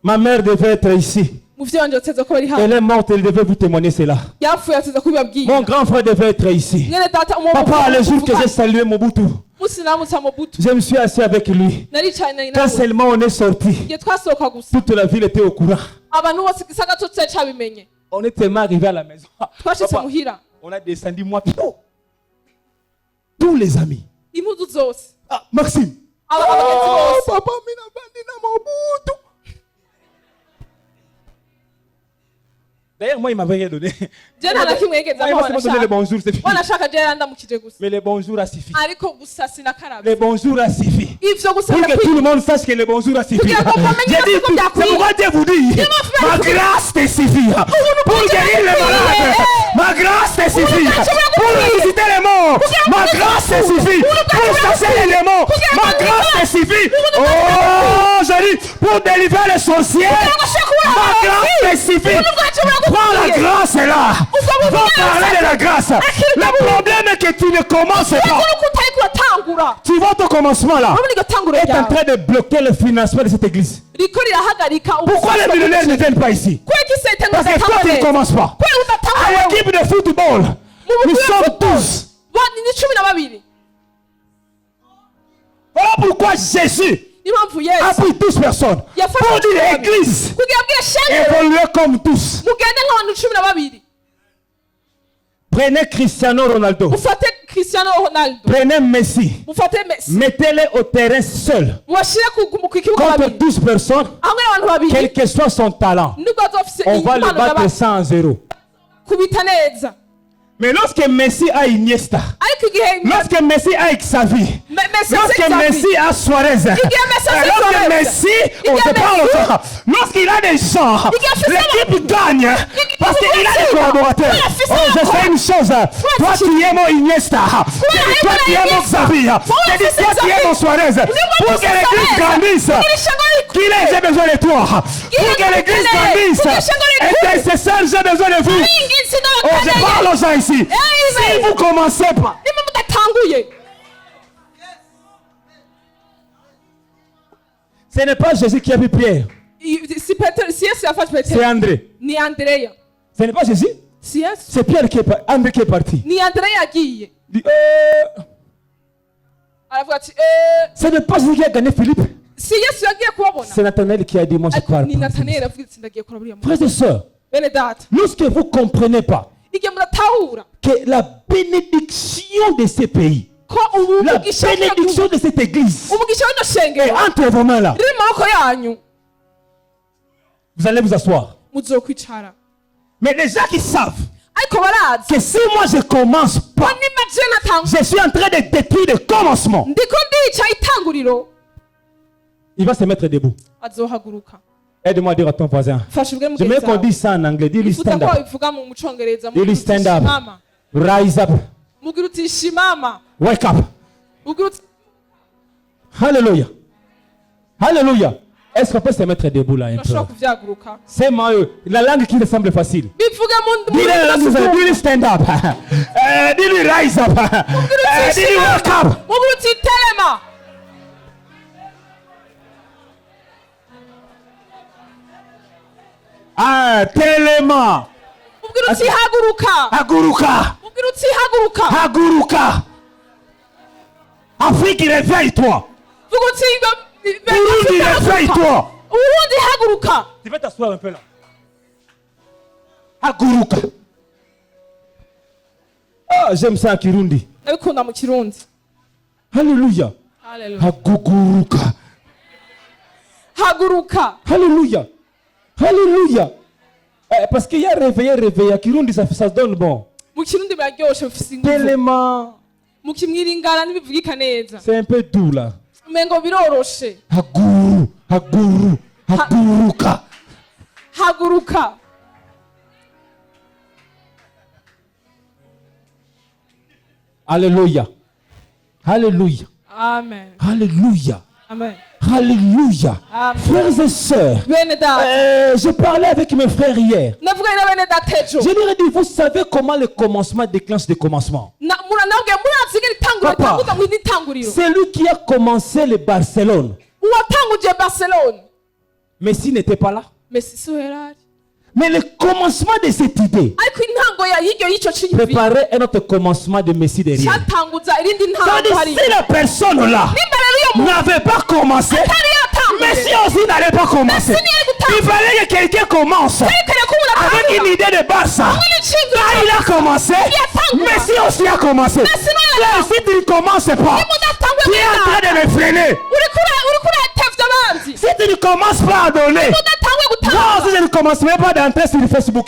Ma mère devait être ici. Elle est morte, elle devait vous témoigner cela. Mon grand frère devait être ici. Papa, le jour que j'ai salué Mobutu, je me suis assis avec lui. Quand seulement on est sorti, toute la ville était au courant. On est tellement arrivé à la maison. Papa, on a descendu moi tous les amis. Ah, Maxime. Papa, Mobutu. D'ailleurs, moi, il m'avait rien donné. Il m'a donné le bonjour, c'est fini. Mais le bonjour a suffi. Le bonjour a suffi. Pour que tout le monde sache que le bonjour a suffi. J'ai dit, c'est pourquoi Dieu vous dit, ma grâce te suffit. Pour guérir les malades, ma grâce te suffit. Pour visiter les morts, ma grâce te suffit. Pour chasser les démons, ma grâce te suffit. Oh, j'ai dit, pour délivrer les sorciers, ma grâce te suffit. Prends la grâce là. Va parler de la grâce. Le problème est que tu ne commences pas. Tu vois ton commencement là est en train de bloquer le financement de cette église. Pourquoi les millionnaires ne viennent pas ici? Parce que toi tu ne commences pas. À l'équipe de football, nous sommes 12. Voilà pourquoi Jésus a pris 12 personnes pour dire l'église évoluer comme tous. Prenez Cristiano Ronaldo. mufate Cristiano Ronaldo. Prenez Messi. Mufate Messi. Mettez-les au terrain seul. Mwashire ku kibuga Contre babiri. 12 personnes, Hamwe n'abantu babiri. quel que soit son talent, Nubwo azofise on va le impano battre z'abandi. 100-0. Kubita neza. Mais lorsque Messi a Iniesta, Ariko igihe lorsque Messi a Xavi, Messi lorsque Xavi. Messi a Suarez, Messi a lorsque Suarez. Messi, Il on y a se parle Messi. encore, lorsqu'il a des gens, fait ça. l'équipe gagne parce qu'il a des collaborateurs. Il a fait ça Oh, je encore. sais une chose, toi tu es mon Iniesta, toi tu es mon Xavi, toi tu es mon Suarez. Pour que l'église grandisse, j'ai besoin de toi. Pour que l'église grandisse, intercesseur, j'ai besoin de vous. Oh, je parle aux gens ici. Si vous commencez pas, Nimba mudatanguye. ce n'est pas Jésus qui a pris Pierre, Si Yesu yafashe c'est Petero André. ni Andreya. Ce n'est pas Jésus, Si Yesu c'est Pierre qui est André qui est parti. ni Andreya yagiye. Il dit, Aravuga ati ce n'est pas Jésus qui a gagné Philippe, si Yesu yagiye kubabona. c'est Nathanaël qui a dit moi je Ariko parle. ni Nathanaeli avuga ati ndagiye kora buriya muntu. Frères et sœurs, Bene data. lorsque vous ne comprenez pas Igihe mudatahura que la bénédiction de ces pays, ko la umugisha bénédiction de cette église umugisha w'ino est shengero entre vos mains là, riri mu maboko yanyu vous allez vous asseoir. muzokwicara. Mais les gens qui savent Ariko barazi que si moi je commence ko pas, nimba je natangura je suis en train de détruire le commencement. ndiko ndica itanguriro Il va se mettre debout. azohaguruka. Aide-moi à dire à ton voisin. Fasha ubwe Je veux qu'on mugenzi dise ça en anglais. Dis-lui ifuza stand ko up. bivuga mu mucongereza Dis-lui stand up. shimama Rise up. mugira uti shimama Wake up. mugira uti Alléluia. Alléluia. Est-ce qu'on peut se mettre debout là un peu? urashobora kuvyaguruka C'est la langue qui me semble facile. bivuga mu Dis-lui la langue, dis-lui stand up. Dis-lui rise up. Dis-lui wake up. mugira uti telema Ah, tellement. mugira uti haguruka Haguruka. mugira uti haguruka Haguruka. Afrique, réveille-toi. vuga uti Burundi, réveille-toi. Urundi haguruka. Tu vas t'asseoir un peu là. Haguruka. Ah, j'aime ça, Kirundi. Ndabikunda mu Kirundi. Alléluia. Hallelujah. Haguruka. Haguruka. Alléluia. Alléluia. Parce qu'il y a réveillé. Kirundi, ça se donne bon. Mu Kirundi biraryoshe bifise ingufu. Tellement. Mu Kimwiringara ntibivugika neza. C'est un peu doux là. Umengo biroroshe. Haguruka. Haguruka. Alléluia. Alléluia. Amen. Alléluia. Amen. Alléluia. Amen. Frères et sœurs, Bene data. je parlais avec mes frères hier. Navuganye na bene data ejo. Je leur ai dit, vous savez comment le commencement déclenche le commencement? Muranabwiye murazigera itanguriro Papa. tanguza mu itanguriro. C'est lui qui a commencé le Barcelone. Uwatanguje Barcelone. Messi n'était pas là. Messi si yarari. Mais le commencement de cette idée Ariko intango ya yiryo yico cy'ibintu. préparait un autre commencement de Messi derrière. Cyatanguza irindi Ça veut ntango dire, hari. si la personne là Nimba rero yo n'avait pas commencé, Messi aussi n'allait pas commencer. Il fallait que quelqu'un commence avec une idée de Barça. Là, il a commencé. Messi aussi a commencé. Là, si tu ne commences pas, tu es en train de me freiner. Si tu ne commences pas à donner, moi aussi je ne commencerai pas d'entrer sur Facebook.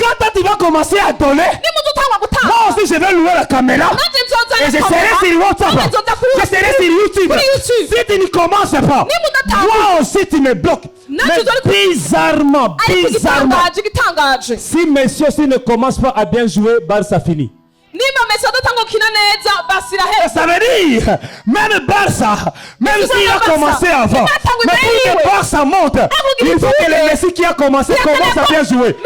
Quand toi, tu vas commencer à donner, moi aussi je vais louer la caméra et je serai sur WhatsApp, je serai sur YouTube. Si tu ne commences pas, moi aussi tu me bloques. Mais bizarrement, si monsieur aussi ne commence pas à bien jouer, Barça fini. Ça veut dire, même Barça, même s'il a commencé avant, mais pour que Barça monte, il faut que le Messi qui a commencé commence à bien jouer.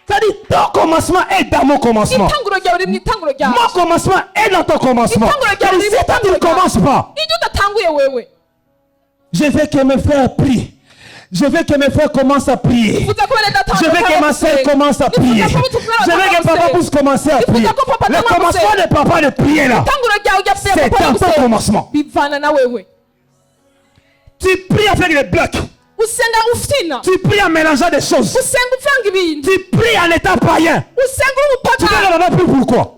C'est-à-dire, ton commencement est dans mon commencement. Mon commencement est dans ton commencement. C'est-à-dire, si toi tu ne commences pas, je veux que mes frères prient. Je veux que mes frères commencent à prier. Je veux que ma soeur commence à prier. Je veux que papa puisse commencer à prier. Le commencement de papa de prier là, c'est dans ton commencement. Tu pries avec les blocs. Tu pries en mélangeant des choses. Tu pries en étant païen. Tu ne regardes plus pourquoi.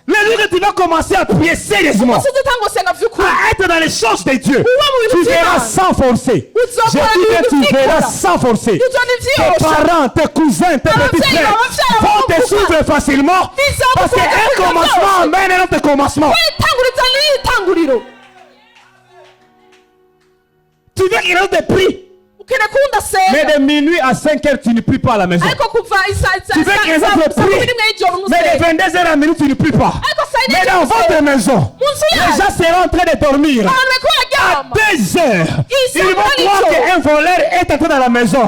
Le jour que tu vas commencer à prier sérieusement, à être dans les choses de Dieu, tu verras sans forcer. Je dis que tu verras sans forcer. Tes parents, tes cousins, tes petits frères vont te suivre facilement parce qu'un commencement amène un autre commencement. Tu veux qu'il y ait des prix. Mais de minuit à 5 heures, tu ne pries pas à la maison. Tu veux qu'il y ait des prix. Mais de 22 heures à minuit, tu ne pries pas. Mais dans votre maison, les gens seront en train de dormir. À 2 heures, ils vont croire qu'un voleur est entré dans la maison.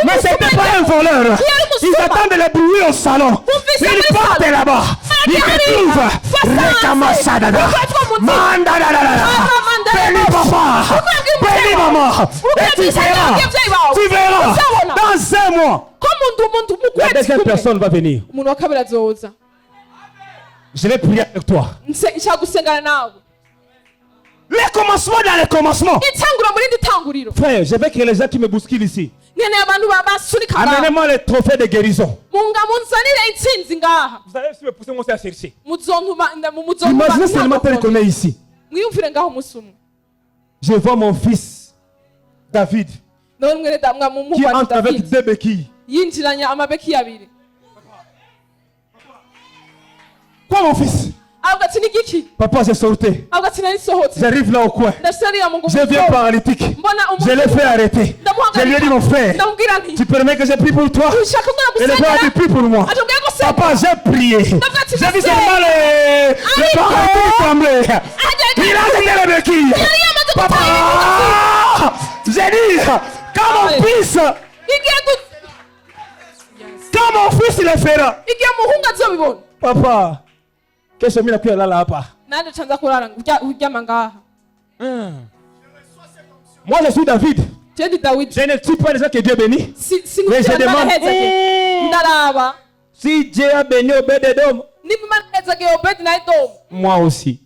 Mais ce n'était pas un voleur. Ils attendent le bruit au salon. Ils partent là-bas. Ils me trouvent. Rekamassadada. Mandadadada. Béni papa. Béni maman. Et tu verras. Dans 1 mois. La deuxième personne va venir. Je vais prier avec toi. Les commencements dans les commencements. Frère, je veux que les gens qui me bousculent ici, amenez-moi les trophées de guérison. Vous allez me pousser moi à chercher. Imaginez seulement tel qu'on est ici. Je vois mon fils David qui entre avec 2 béquilles. Quoi mon fils? Papa, j'ai sauté. J'arrive là au coin. Je viens paralytique. Je l'ai fait arrêter. Je lui ai dit, mon frère, tu permets que j'ai prie pour toi? Et le frère a dit, prie pour moi. Papa, j'ai prié. J'ai vu seulement le paralytique trembler. Il a arrêté les béquilles. Papa, j'ai dit, quand mon fils il est fera. Papa, qu'est-ce que tu as là pas? Moi je suis David. Je ne suis pas les gens que Dieu bénit. Mais je demande si Dieu a béni Obed-Edom, moi aussi.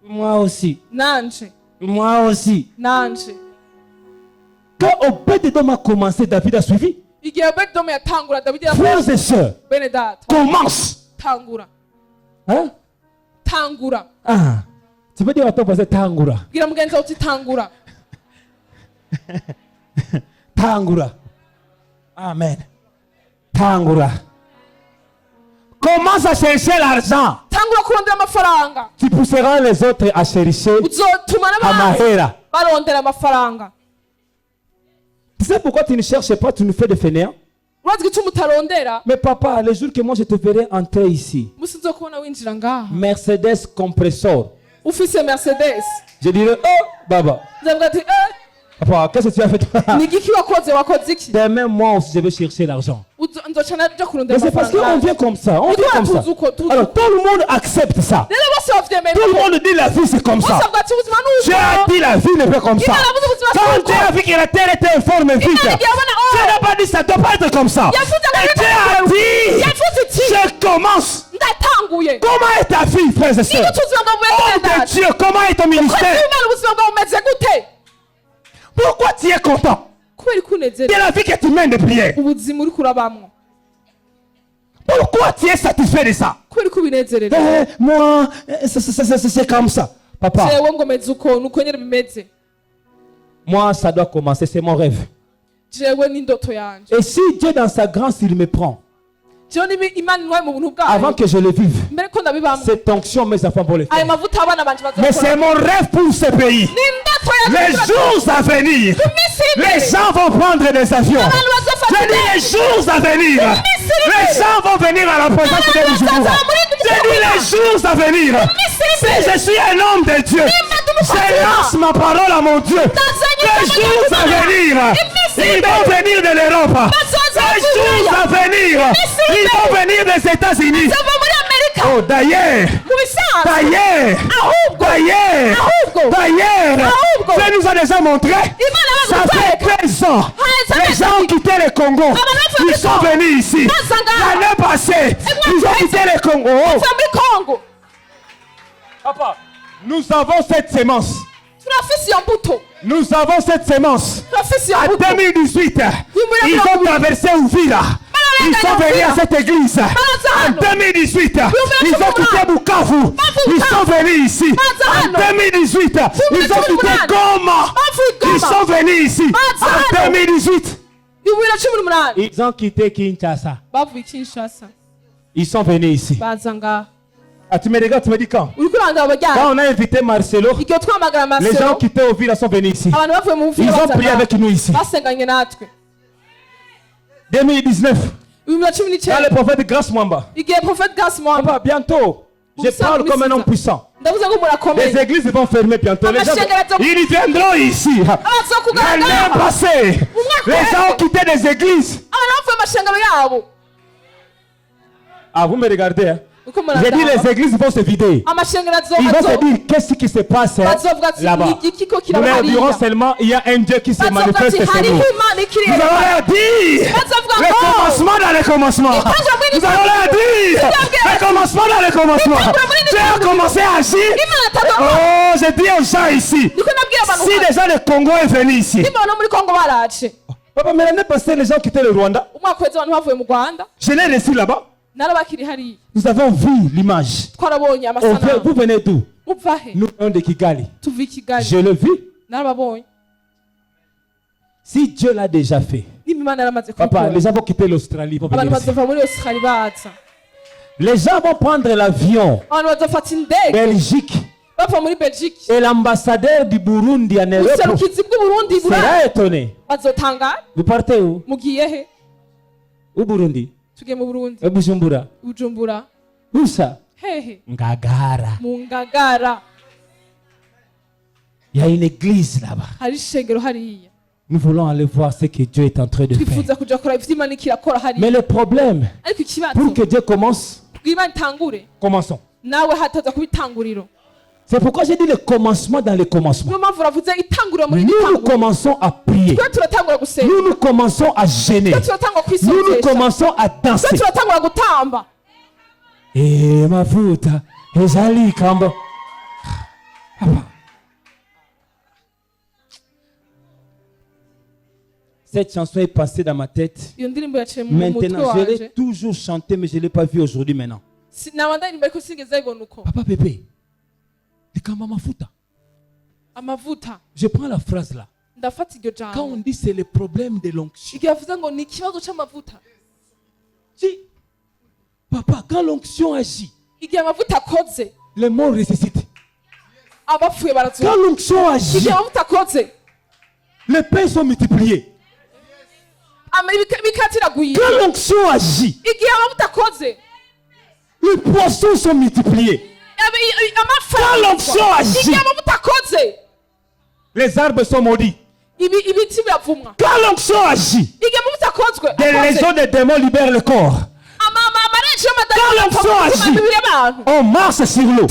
Moi aussi. Moi aussi. Quand Obed-Edom a commencé, David a suivi. Frères et sœurs, commence. Hein? Ah, tu peux dire à ton voisin Tangura. Tangura. Amen. Tangura. Commence à chercher l'argent. Tu pousseras les autres à chercher Amahera. Tu sais pourquoi tu ne cherches pas, tu nous fais des fainéants? Mais papa, le jour que moi je te verrai entrer ici, Mercedes compressor, je dirais, oh, Baba. Papa, qu'est-ce que tu as fait? Demain, moi aussi, je vais chercher l'argent. Mais c'est parce qu'on vient comme ça. On vient comme ça. Alors, tout le monde accepte ça. Tout le monde dit la vie, c'est comme ça. Tu as dit la vie n'est pas comme ça. Quand Dieu a vu que la terre était informe et vide, Dieu n'a pas dit ça ne doit pas être comme ça. Et Dieu a dit, je commence. Comment est ta vie, frères et sœurs? Oh de Dieu, comment est ton ministère? Pourquoi tu es content? C'est la vie que tu mènes de prière. Pourquoi tu es satisfait de ça? Moi, c'est comme ça. Papa, moi, ça doit commencer, c'est mon rêve. Et si Dieu dans sa grâce, il me prend, avant que je le vive, cette onction mes enfants pour le faire. Mais c'est mon rêve pour ce pays. Les jours à venir, les gens vont prendre des avions. Je dis les jours à venir, les gens vont venir à la présence de Dieu. Je dis les jours à venir, si je suis un homme de Dieu, je lance ma parole à mon Dieu. Les jours à venir, ils vont venir de l'Europe. Les jours à venir, ils vont venir des États-Unis. Oh, d'ailleurs, Dieu nous a déjà montré, ça fait 15 ans, les gens ont quitté le Congo, ils sont venus ici. L'année passée, ils ont quitté le Congo. Papa, nous avons cette sémence. Nous avons cette sémence. En 2018, ils ont traversé Uvira. Ils sont venus à cette église. En 2018, ils ont quitté Bukavu. Ils sont venus ici. En 2018, ils ont quitté Goma. Ils sont venus ici. En 2018, ils ont quitté Kinshasa. Ils sont venus ici. Ah, tu me regardes, tu me dis quand? Quand on a invité Marcelo, les gens qui étaient au village sont venus ici. Ils ont prié avec nous ici. 2019, dans le prophète Grace Mwamba. Papa, bientôt, je parle comme un homme puissant. Les églises vont fermer bientôt. Les gens, ils viendront ici. L'année passée, les gens ont quitté les églises. Ah, vous me regardez, hein? J'ai dit les églises vont se vider. Ils vont se dire qu'est-ce qui se passe là-bas. Nous leur dirons seulement il y a un Dieu qui se manifeste chez nous. Nous allons leur dire le commencement dans le commencement. Nous allons leur dire le commencement dans le commencement. Dieu a commencé à agir. Oh, j'ai dit aux gens ici, si déjà le Congo est venu ici. Papa, mais l'année passée, les gens quittaient le Rwanda. Je l'ai reçu là-bas. Nous avons vu l'image. Vous venez d'où? Nous venons de Kigali. Je l'ai vu. Si Dieu l'a déjà fait, papa, les gens vont quitter l'Australie pour venir ici. Les gens vont prendre l'avion. Belgique. Et l'ambassadeur du Burundi en Europe sera étonné. Vous partez où? Au Burundi. Bujumbura. Où ça? Ngagara. Il y a une église là-bas. Nous voulons aller voir ce que Dieu est en train de faire. Mais le problème, pour que Dieu commence, commençons. C'est pourquoi j'ai dit le commencement dans le commencement. Nous commençons à prier. Nous commençons à gêner. Nous commençons à danser. Et ma foute, ezali kambo. Cette chanson est passée dans ma tête. Maintenant, je l'ai toujours chantée, mais je ne l'ai pas vue aujourd'hui maintenant. Papa Pépé. Je prends la phrase là. Quand on dit c'est le problème de l'onction. Papa, quand l'onction agit, les morts ressuscitent. Quand l'onction agit, les pains sont multipliés. Quand l'onction agit, les poissons sont multipliés. Quand l'onction agit, les arbres sont maudits. Quand l'onction agit, des légions de démons libèrent le corps. Quand l'onction agit, on marche sur l'eau.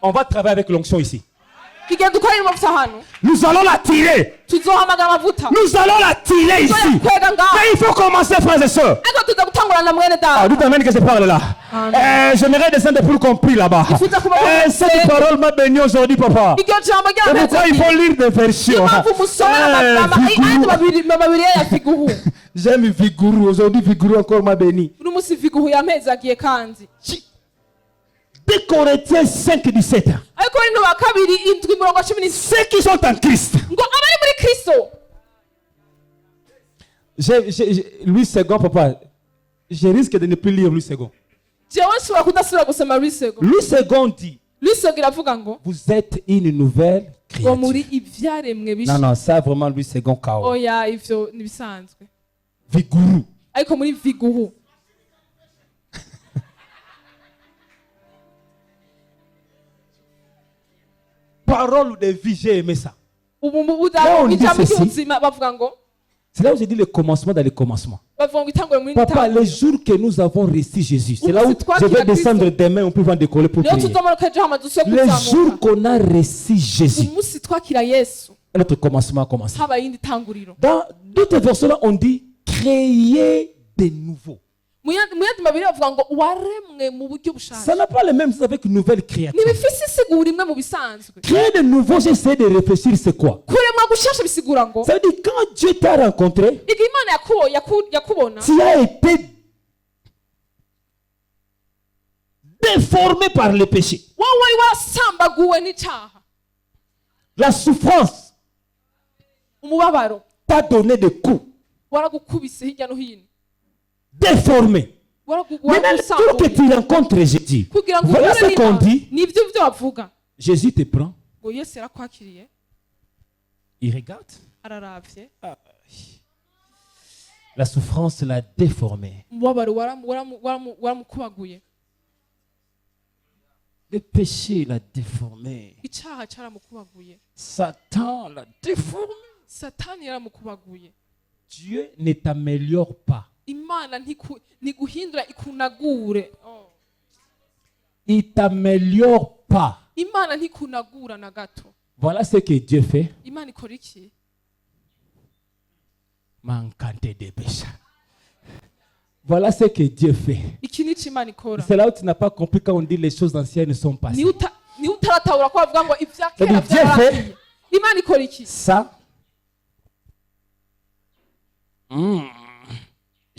On va travailler avec l'onction ici. Nous allons la tirer. Nous allons la tirer ici. Mais il faut commencer, frères et sœurs. Ah, d'où t'amènes que je parle là? J'aimerais descendre pour qu'on prie là-bas. Cette parole m'a béni aujourd'hui, papa. Et pourquoi il faut lire des versions? J'aime Vigourou. Aujourd'hui, Vigourou encore m'a béni. 2 Corinthiens 5:17. Ceux qui sont en Christ. Louis II, papa, je risque de ne plus lire Louis II. Louis II dit, vous êtes une nouvelle créature. Non, ça vraiment Louis II KO. Vigourou. Parole de vie, j'ai aimé ça. C'est là où j'ai dit le commencement dans le commencement. Papa, le jour que nous avons reçu Jésus, c'est là où je vais descendre demain, on peut en décoller pour prier. Le jour qu'on a reçu Jésus, notre commencement a commencé. Dans d'autres versions, on dit créer de nouveau. Ça n'a pas le même sens avec une nouvelle créature. Créer de nouveau, j'essaie de réfléchir, c'est quoi? Ça veut dire quand Dieu t'a rencontré, tu as été déformé par le péché. La souffrance t'a donné des coups. Déformé. Maintenant, pour que tu rencontres Jésus, voilà ce qu'on dit. Jésus te prend. Il regarde. La souffrance l'a déformé. Le péché l'a déformé. Satan l'a déformé. Dieu ne t'améliore pas. Il t'améliore pas. Voilà ce que Dieu fait. Voilà ce que Dieu fait. C'est là où tu n'as pas compris quand on dit les choses anciennes sont passées. Dieu fait ça.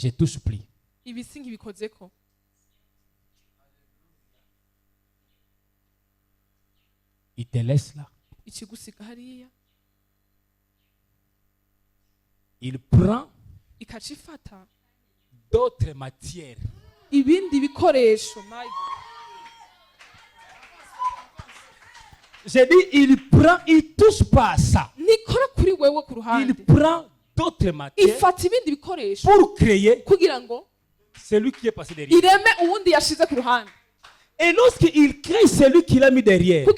Je touche plus. Il te laisse là. Il prend d'autres matières. J'ai dit, il prend, il touche pas à ça. Il prend d'autres matières pour créer celui qui est passé derrière. Et lorsqu'il crée celui qu'il a mis derrière, il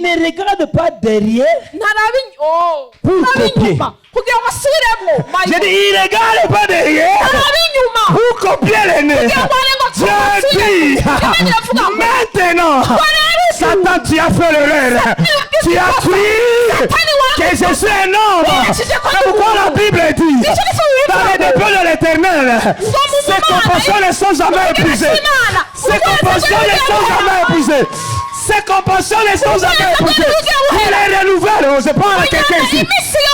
ne regarde pas derrière pour copier. J'ai dit, il ne regarde pas derrière pour copier l'aîné. Je dis, maintenant, Satan, tu as fait l'erreur. Tu as cru que je suis un homme. C'est pourquoi la Bible dit, dans les débuts de l'Éternel, ses compassions ne sont jamais épuisées. Ses compassions ne sont jamais épuisées. Ses compassions ne sont jamais épuisées. Il est renouvelé. Je parle à quelqu'un ici.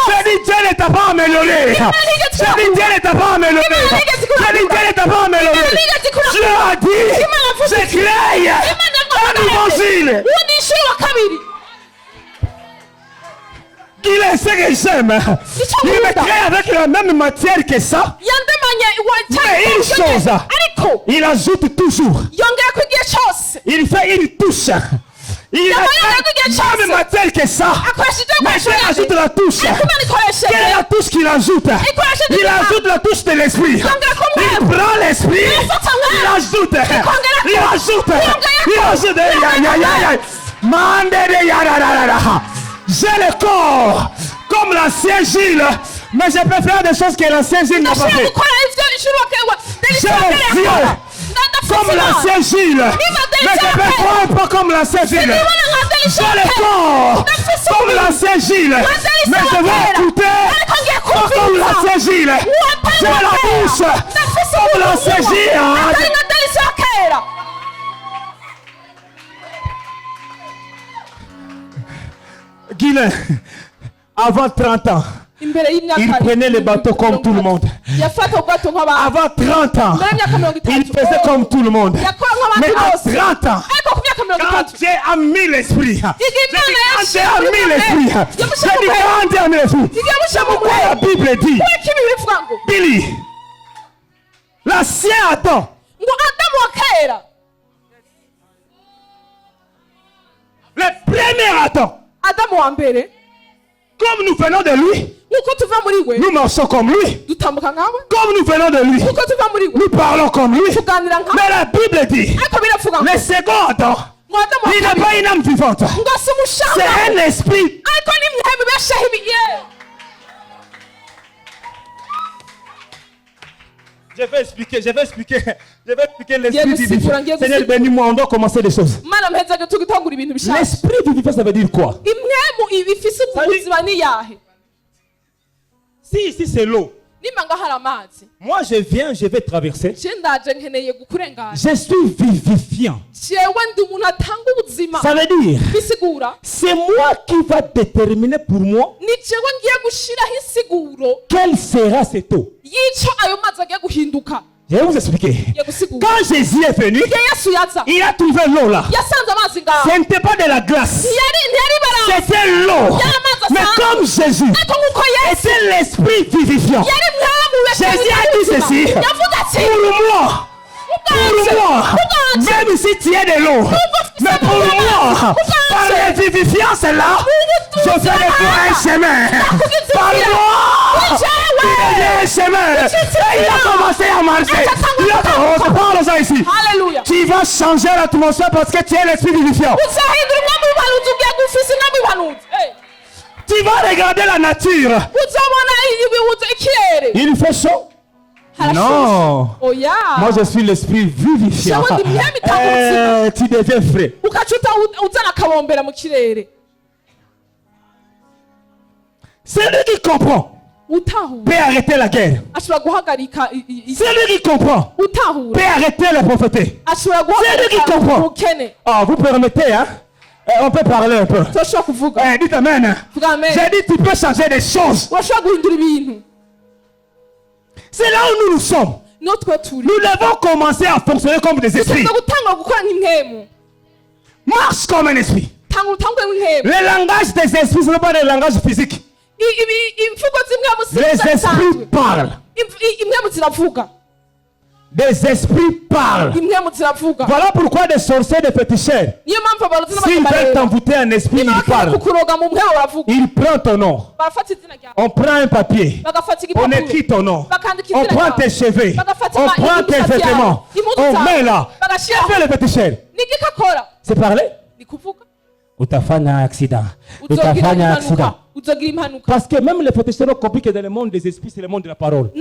Je dis, Dieu ne t'a pas amélioré. Je dis, Dieu ne t'a pas amélioré. Je dis, Dieu ne t'a pas amélioré. Dieu a dit, je crée un évangile. Il est ce que j'aime. Il me crée avec la même matière que ça. Mais une chose, il ajoute toujours. Il fait une touche. Il a la même matière que ça. Mais il ajoute la touche. Quelle est la touche qu'il ajoute? Il ajoute la touche de l'esprit. Il prend l'esprit. Il ajoute. Il ajoute. Il ajoute. J'ai le corps comme l'ancien Gilles, mais je peux faire des choses que l'ancien Gilles n'a pas fait. J'ai les yeux comme l'ancien Gilles, mais je peux croire pas comme l'ancien Gilles. J'ai le corps comme l'ancien Gilles, mais je vais écouter pas comme l'ancien Gilles. J'ai la bouche comme l'ancien Gilles. Guilain, avant 30 ans, il prenait le bateau comme tout le monde. Avant 30 ans, il faisait comme tout le monde. Mais à 30 ans, quand Dieu a mis l'esprit, c'est pourquoi la Bible dit, Billy, l'ancien Adam, le premier Adam, comme nous venons de lui, nous marchons comme lui. Comme nous venons de lui, nous parlons comme lui. Mais la Bible dit, le second Adam, il n'est pas une âme vivante. C'est un esprit. Je vais expliquer l'esprit du vivant. Seigneur, bénis-moi, on doit commencer les choses. L'esprit du vivant, ça veut dire quoi? Si ici c'est l'eau, Moi je viens, je vais traverser. Je suis vivifiant. Ça veut dire, c'est moi qui va déterminer pour moi quelle sera cette eau. Je vais vous expliquer. Quand Jésus est venu, il a trouvé l'eau là. Ce n'était pas de la glace. C'était l'eau. Mais comme Jésus était l'esprit vivifiant, Jésus a dit ceci. Pour moi, même si tu es de l'eau, mais pour moi, par la vivifiance là, je fais de toi un chemin. Par moi, il y a un chemin. Et il a commencé à marcher. On se parle ça ici. Tu vas changer l'atmosphère parce que tu es l'esprit vivifiant. Tu vas regarder la nature. Il fait chaud. Non. Moi je suis l'esprit vivifiant. Tu deviens frais. Celui qui comprend peut arrêter la guerre. Celui qui comprend peut arrêter la prophétie. Celui qui comprend. Ah, vous permettez, hein? On peut parler un peu. Dites amen. J'ai dit tu peux changer des choses. C'est là où nous sommes. Nous devons commencer à fonctionner comme des esprits. Marche comme un esprit. Le langage des esprits, ce n'est pas le langage physique. Les esprits parlent. Des esprits parlent. Voilà pourquoi des sorciers, des féticheurs, s'ils veulent t'envoûter un esprit, ils parlent. Il prend ton nom. On prend un papier. On écrit ton nom. On prend tes cheveux. On prend tes vêtements. On met là. Qu'est-ce que fait le féticheur? C'est parler? Utafanya accident. Utafanya accident. Parce que même les féticheurs ont compris que dans le monde des esprits, c'est le monde de la parole. Tu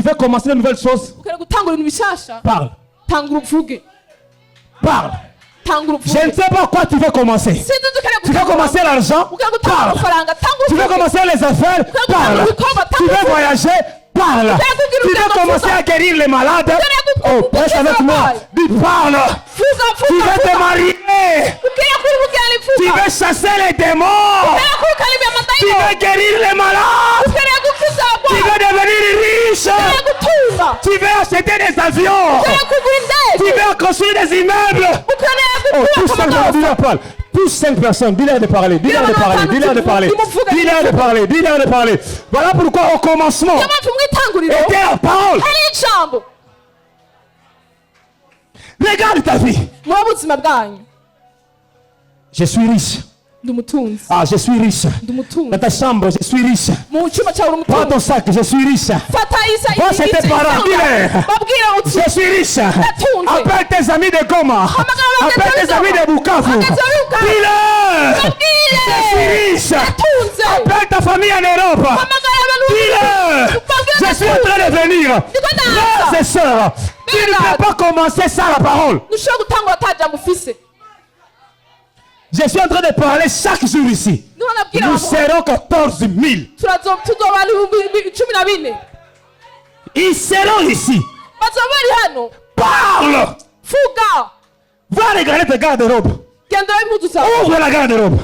veux commencer une nouvelle chose? Parle. Parle. Je ne sais pas quoi tu veux commencer. Tu veux commencer l'argent? Parle. Tu veux commencer les affaires? Parle. Tu veux voyager? Parle. Tu veux commencer à guérir les malades? Oh, reste avec moi. Dis parle. Tu veux te marier? Tu veux chasser les démons? Tu veux guérir les malades? Tu veux devenir riche? Tu veux acheter des avions? Tu veux construire des immeubles? Oh, tous 5 personnes, parle. Tous 5 personnes, dis-leur de parler, dis-leur de parler, dis-leur de parler, dis-leur de parler, dis-leur de parler. Voilà pourquoi au commencement était la parole. Regarde ta vie. Je suis riche. Ah, je suis riche. Dans ta chambre, je suis riche. Prends ton sac, je suis riche. Vois tes parents, dis-leur. Je suis riche. Appelle tes amis de Goma. Appelle tes amis de Bukavu. Dis-leur. Je suis riche. Appelle ta famille en Europe. Dis-leur. Je suis en train de venir. Frères et sœurs, tu ne peux pas commencer sans la parole. Je suis en train de parler chaque jour ici. Nous serons 14 000. Ils seront ici. Parle. Va regarder ta garde-robe. Ouvre la garde-robe.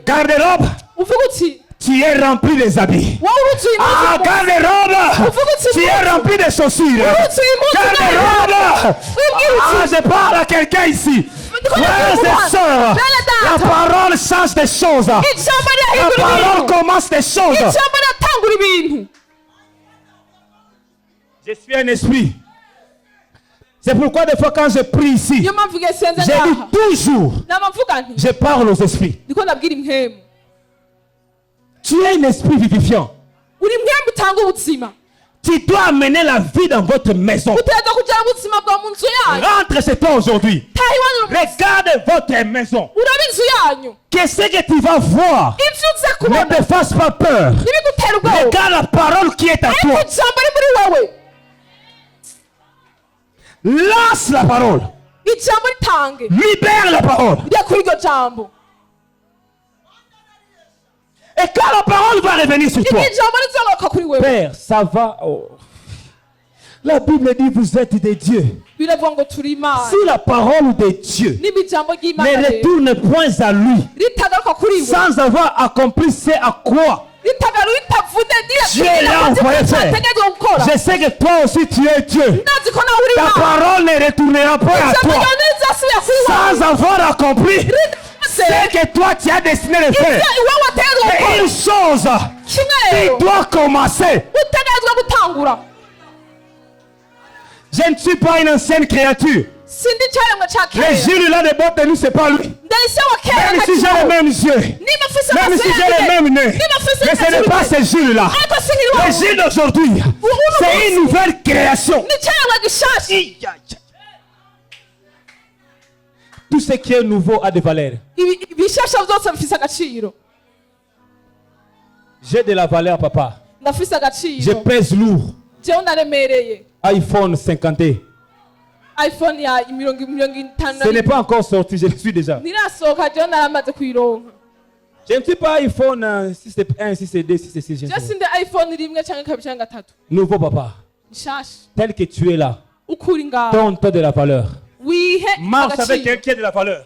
Garde-robe. Tu es rempli des habits. Ah, garde-robe. Tu es rempli de chaussures. Garde-robe. Ah, je parle à quelqu'un ici. Frères et sœurs, la parole change des choses. La parole commence des choses. Je suis un esprit. C'est pourquoi des fois quand je prie ici, je dis toujours, je parle aux esprits. Tu es un esprit vivifiant. Tu dois amener la vie dans votre maison. Rentre chez toi aujourd'hui. Regarde votre maison. Qu'est-ce que tu vas voir? Ne te fasse pas peur. Regarde la parole qui est à toi. Lance la parole. Libère la parole. Et quand la parole va revenir sur toi, Père, ça va. Oh. La Bible dit vous êtes des dieux. Si la parole de Dieu ne retourne point à lui sans avoir accompli ce à quoi Dieu l'a envoyé faire. Je sais que toi aussi tu es Dieu. Ta parole ne retournera pas à toi sans avoir accompli ce que toi tu as destiné de faire. Et une chose, il doit commencer. Je ne suis pas une ancienne créature. Le Jules là de bottes de nous, c'est pas lui. Même si j'ai les mêmes yeux, même si j'ai les mêmes nez, mais ce n'est pas ce Jules là. Le Jules d'aujourd'hui, c'est une nouvelle création. Tout ce qui est nouveau a de valeur. J'ai de la valeur, papa. Je pèse lourd. iPhone 50. Ce n'est pas encore sorti, je le suis déjà. Je ne suis pas iPhone 6.1, 6.2, 6.6. Nouveau papa. Tel que tu es là. Donne-toi de la valeur. Marche avec quelqu'un qui a de la valeur.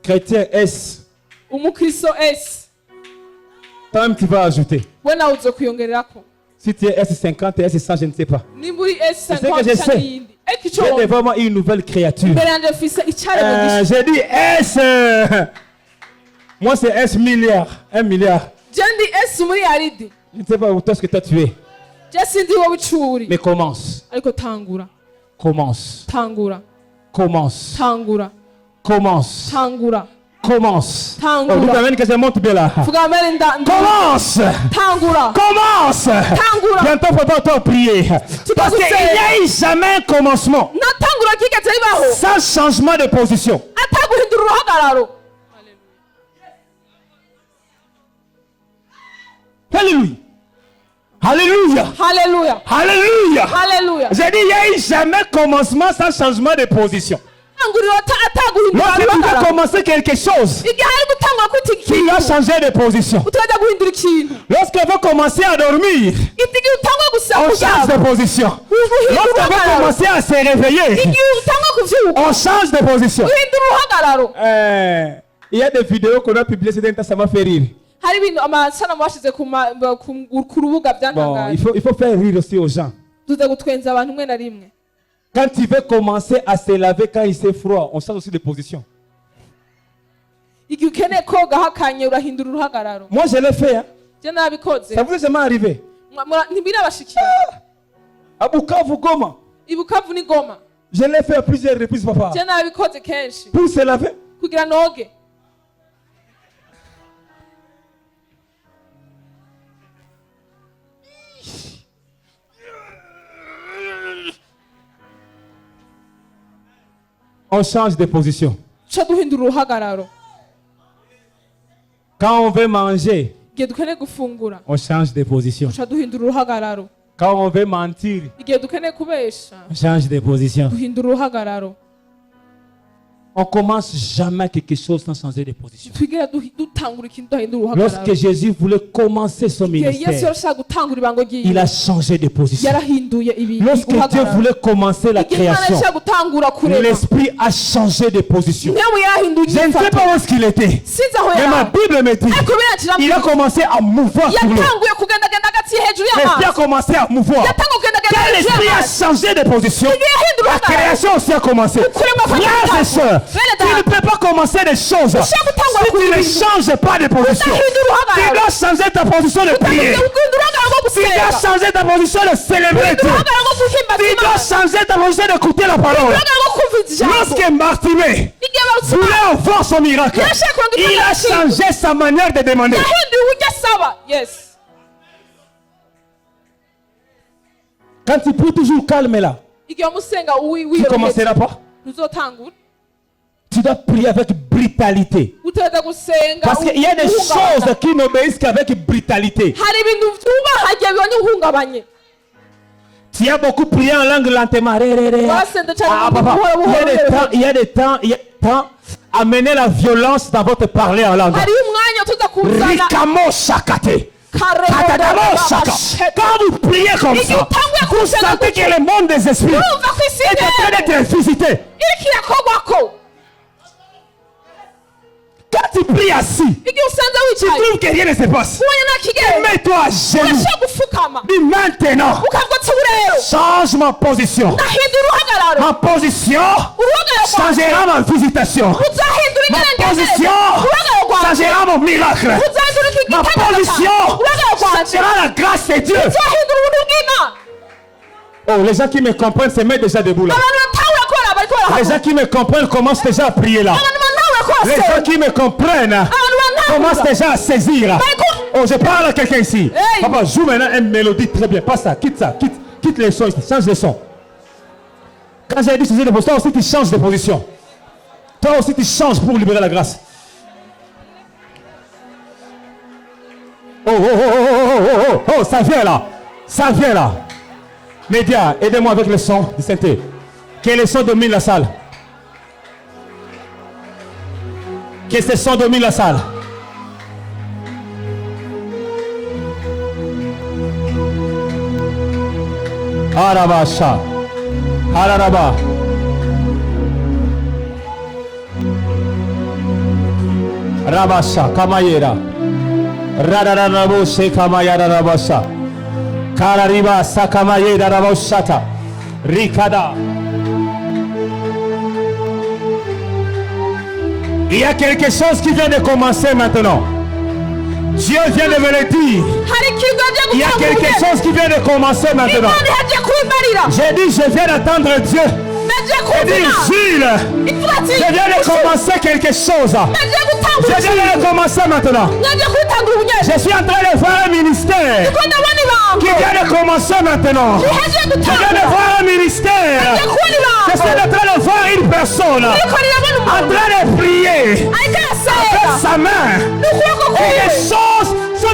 Chrétien S. Toi-même tu vas ajouter. Si tu es S50 et S100, je ne sais pas. C'est ce que je sais. J'ai devant moi une nouvelle créature. J'ai dit S. Moi c'est S milliard. 1 milliard. Je ne sais pas où est-ce que toi tu es. Mais commence. Commence. Commence. Commence. Commence. Oh, vous amène que je monte bien là. Commence. Commence. Bientôt faudra toi prier. Parce qu'il n'y a eu jamais un commencement sans changement de position. Alléluia. Alléluia. Alléluia. Alléluia. Alléluia. J'ai dit il n'y a eu jamais commencement sans changement de position. Lorsque tu vas commencer quelque chose, tu vas changer de position. Lorsqu'on va commencer à dormir, on change de position. Lorsqu'on va commencer à se réveiller, on change de position. Il y a des vidéos qu'on a publiées, ça m'a fait rire. Bon, il faut faire rire aussi aux gens. Quand tu veux commencer à se laver quand il fait froid, on change aussi de position. Moi, je l'ai fait. Hein. Ça vous est jamais arrivé? À Bukavu, Goma. Je l'ai fait à plusieurs reprises, papa. Pour se laver. On change de position. Quand on veut manger, on change de position. Quand on veut mentir, on change de position. On commence jamais quelque chose sans changer de position. Lorsque Jésus voulait commencer son ministère, il a changé de position. Lorsque Dieu voulait commencer la création, l'Esprit a changé de position. Je ne sais pas où est-ce qu'il était, mais ma Bible me dit il a commencé à mouvoir sur l'eau. L'Esprit a commencé à mouvoir. Quand l'Esprit a changé de position, la création aussi a commencé. Frères et sœurs, tu ne peux pas commencer des choses si tu ne changes pas de position. Tu dois changer ta position de prier. Tu dois changer ta position de célébrer Dieu. Tu dois changer ta position d'écouter la parole. Lorsque Bartimée voulait avoir son miracle, il a changé sa manière de demander. Quand tu pries toujours calme là, tu ne commenceras pas. Tu dois prier avec brutalité. Parce qu'il y a des choses qui n'obéissent qu'avec brutalité. Tu as beaucoup prié en langue lentement. Il y a des temps amener la violence dans votre parler en langue. Rikamo shakate. Quand vous priez comme ça, vous sentez que le monde des esprits est en train d'être visité. Quand tu pries assis, tu trouves que rien ne se passe. Mets-toi à genoux. Dis maintenant, change ma position. Ma position changera ma visitation. Ma position changera mon miracle. Ma position changera la grâce de Dieu. Oh, les gens qui me comprennent se mettent déjà debout là. Les gens qui me comprennent commencent déjà à prier là. Les gens qui me comprennent commencent déjà à saisir. Oh, je parle à quelqu'un ici. Papa, joue maintenant une mélodie très bien. Pas ça, quitte ça, quitte les sons, change de son. Quand j'ai dit changer de position, toi aussi tu changes de position. Toi aussi tu changes pour libérer la grâce. Oh, oh, oh, oh, oh, oh, oh, oh, ça vient là. Ça vient là. Média, aidez-moi avec le son du synthé. Que le son domine la salle. Que ce son domine la salle. Arabasha. Araraba. Rabasha. Kamayera. Radarabo Shekamayara Rabasha. Karariba Sakamayera Raboshata. Rikada. Il y a quelque chose qui vient de commencer maintenant. Dieu vient de me le dire. Il y a quelque chose qui vient de commencer maintenant. J'ai dit, je viens d'attendre Dieu. J'ai dit, Gilles, je viens de commencer quelque chose. Je viens de commencer maintenant. Je suis en train de voir un ministère qui vient de commencer maintenant. Je viens de voir un ministère. Je suis en train de voir une personne en train de prier avec sa main. Et les choses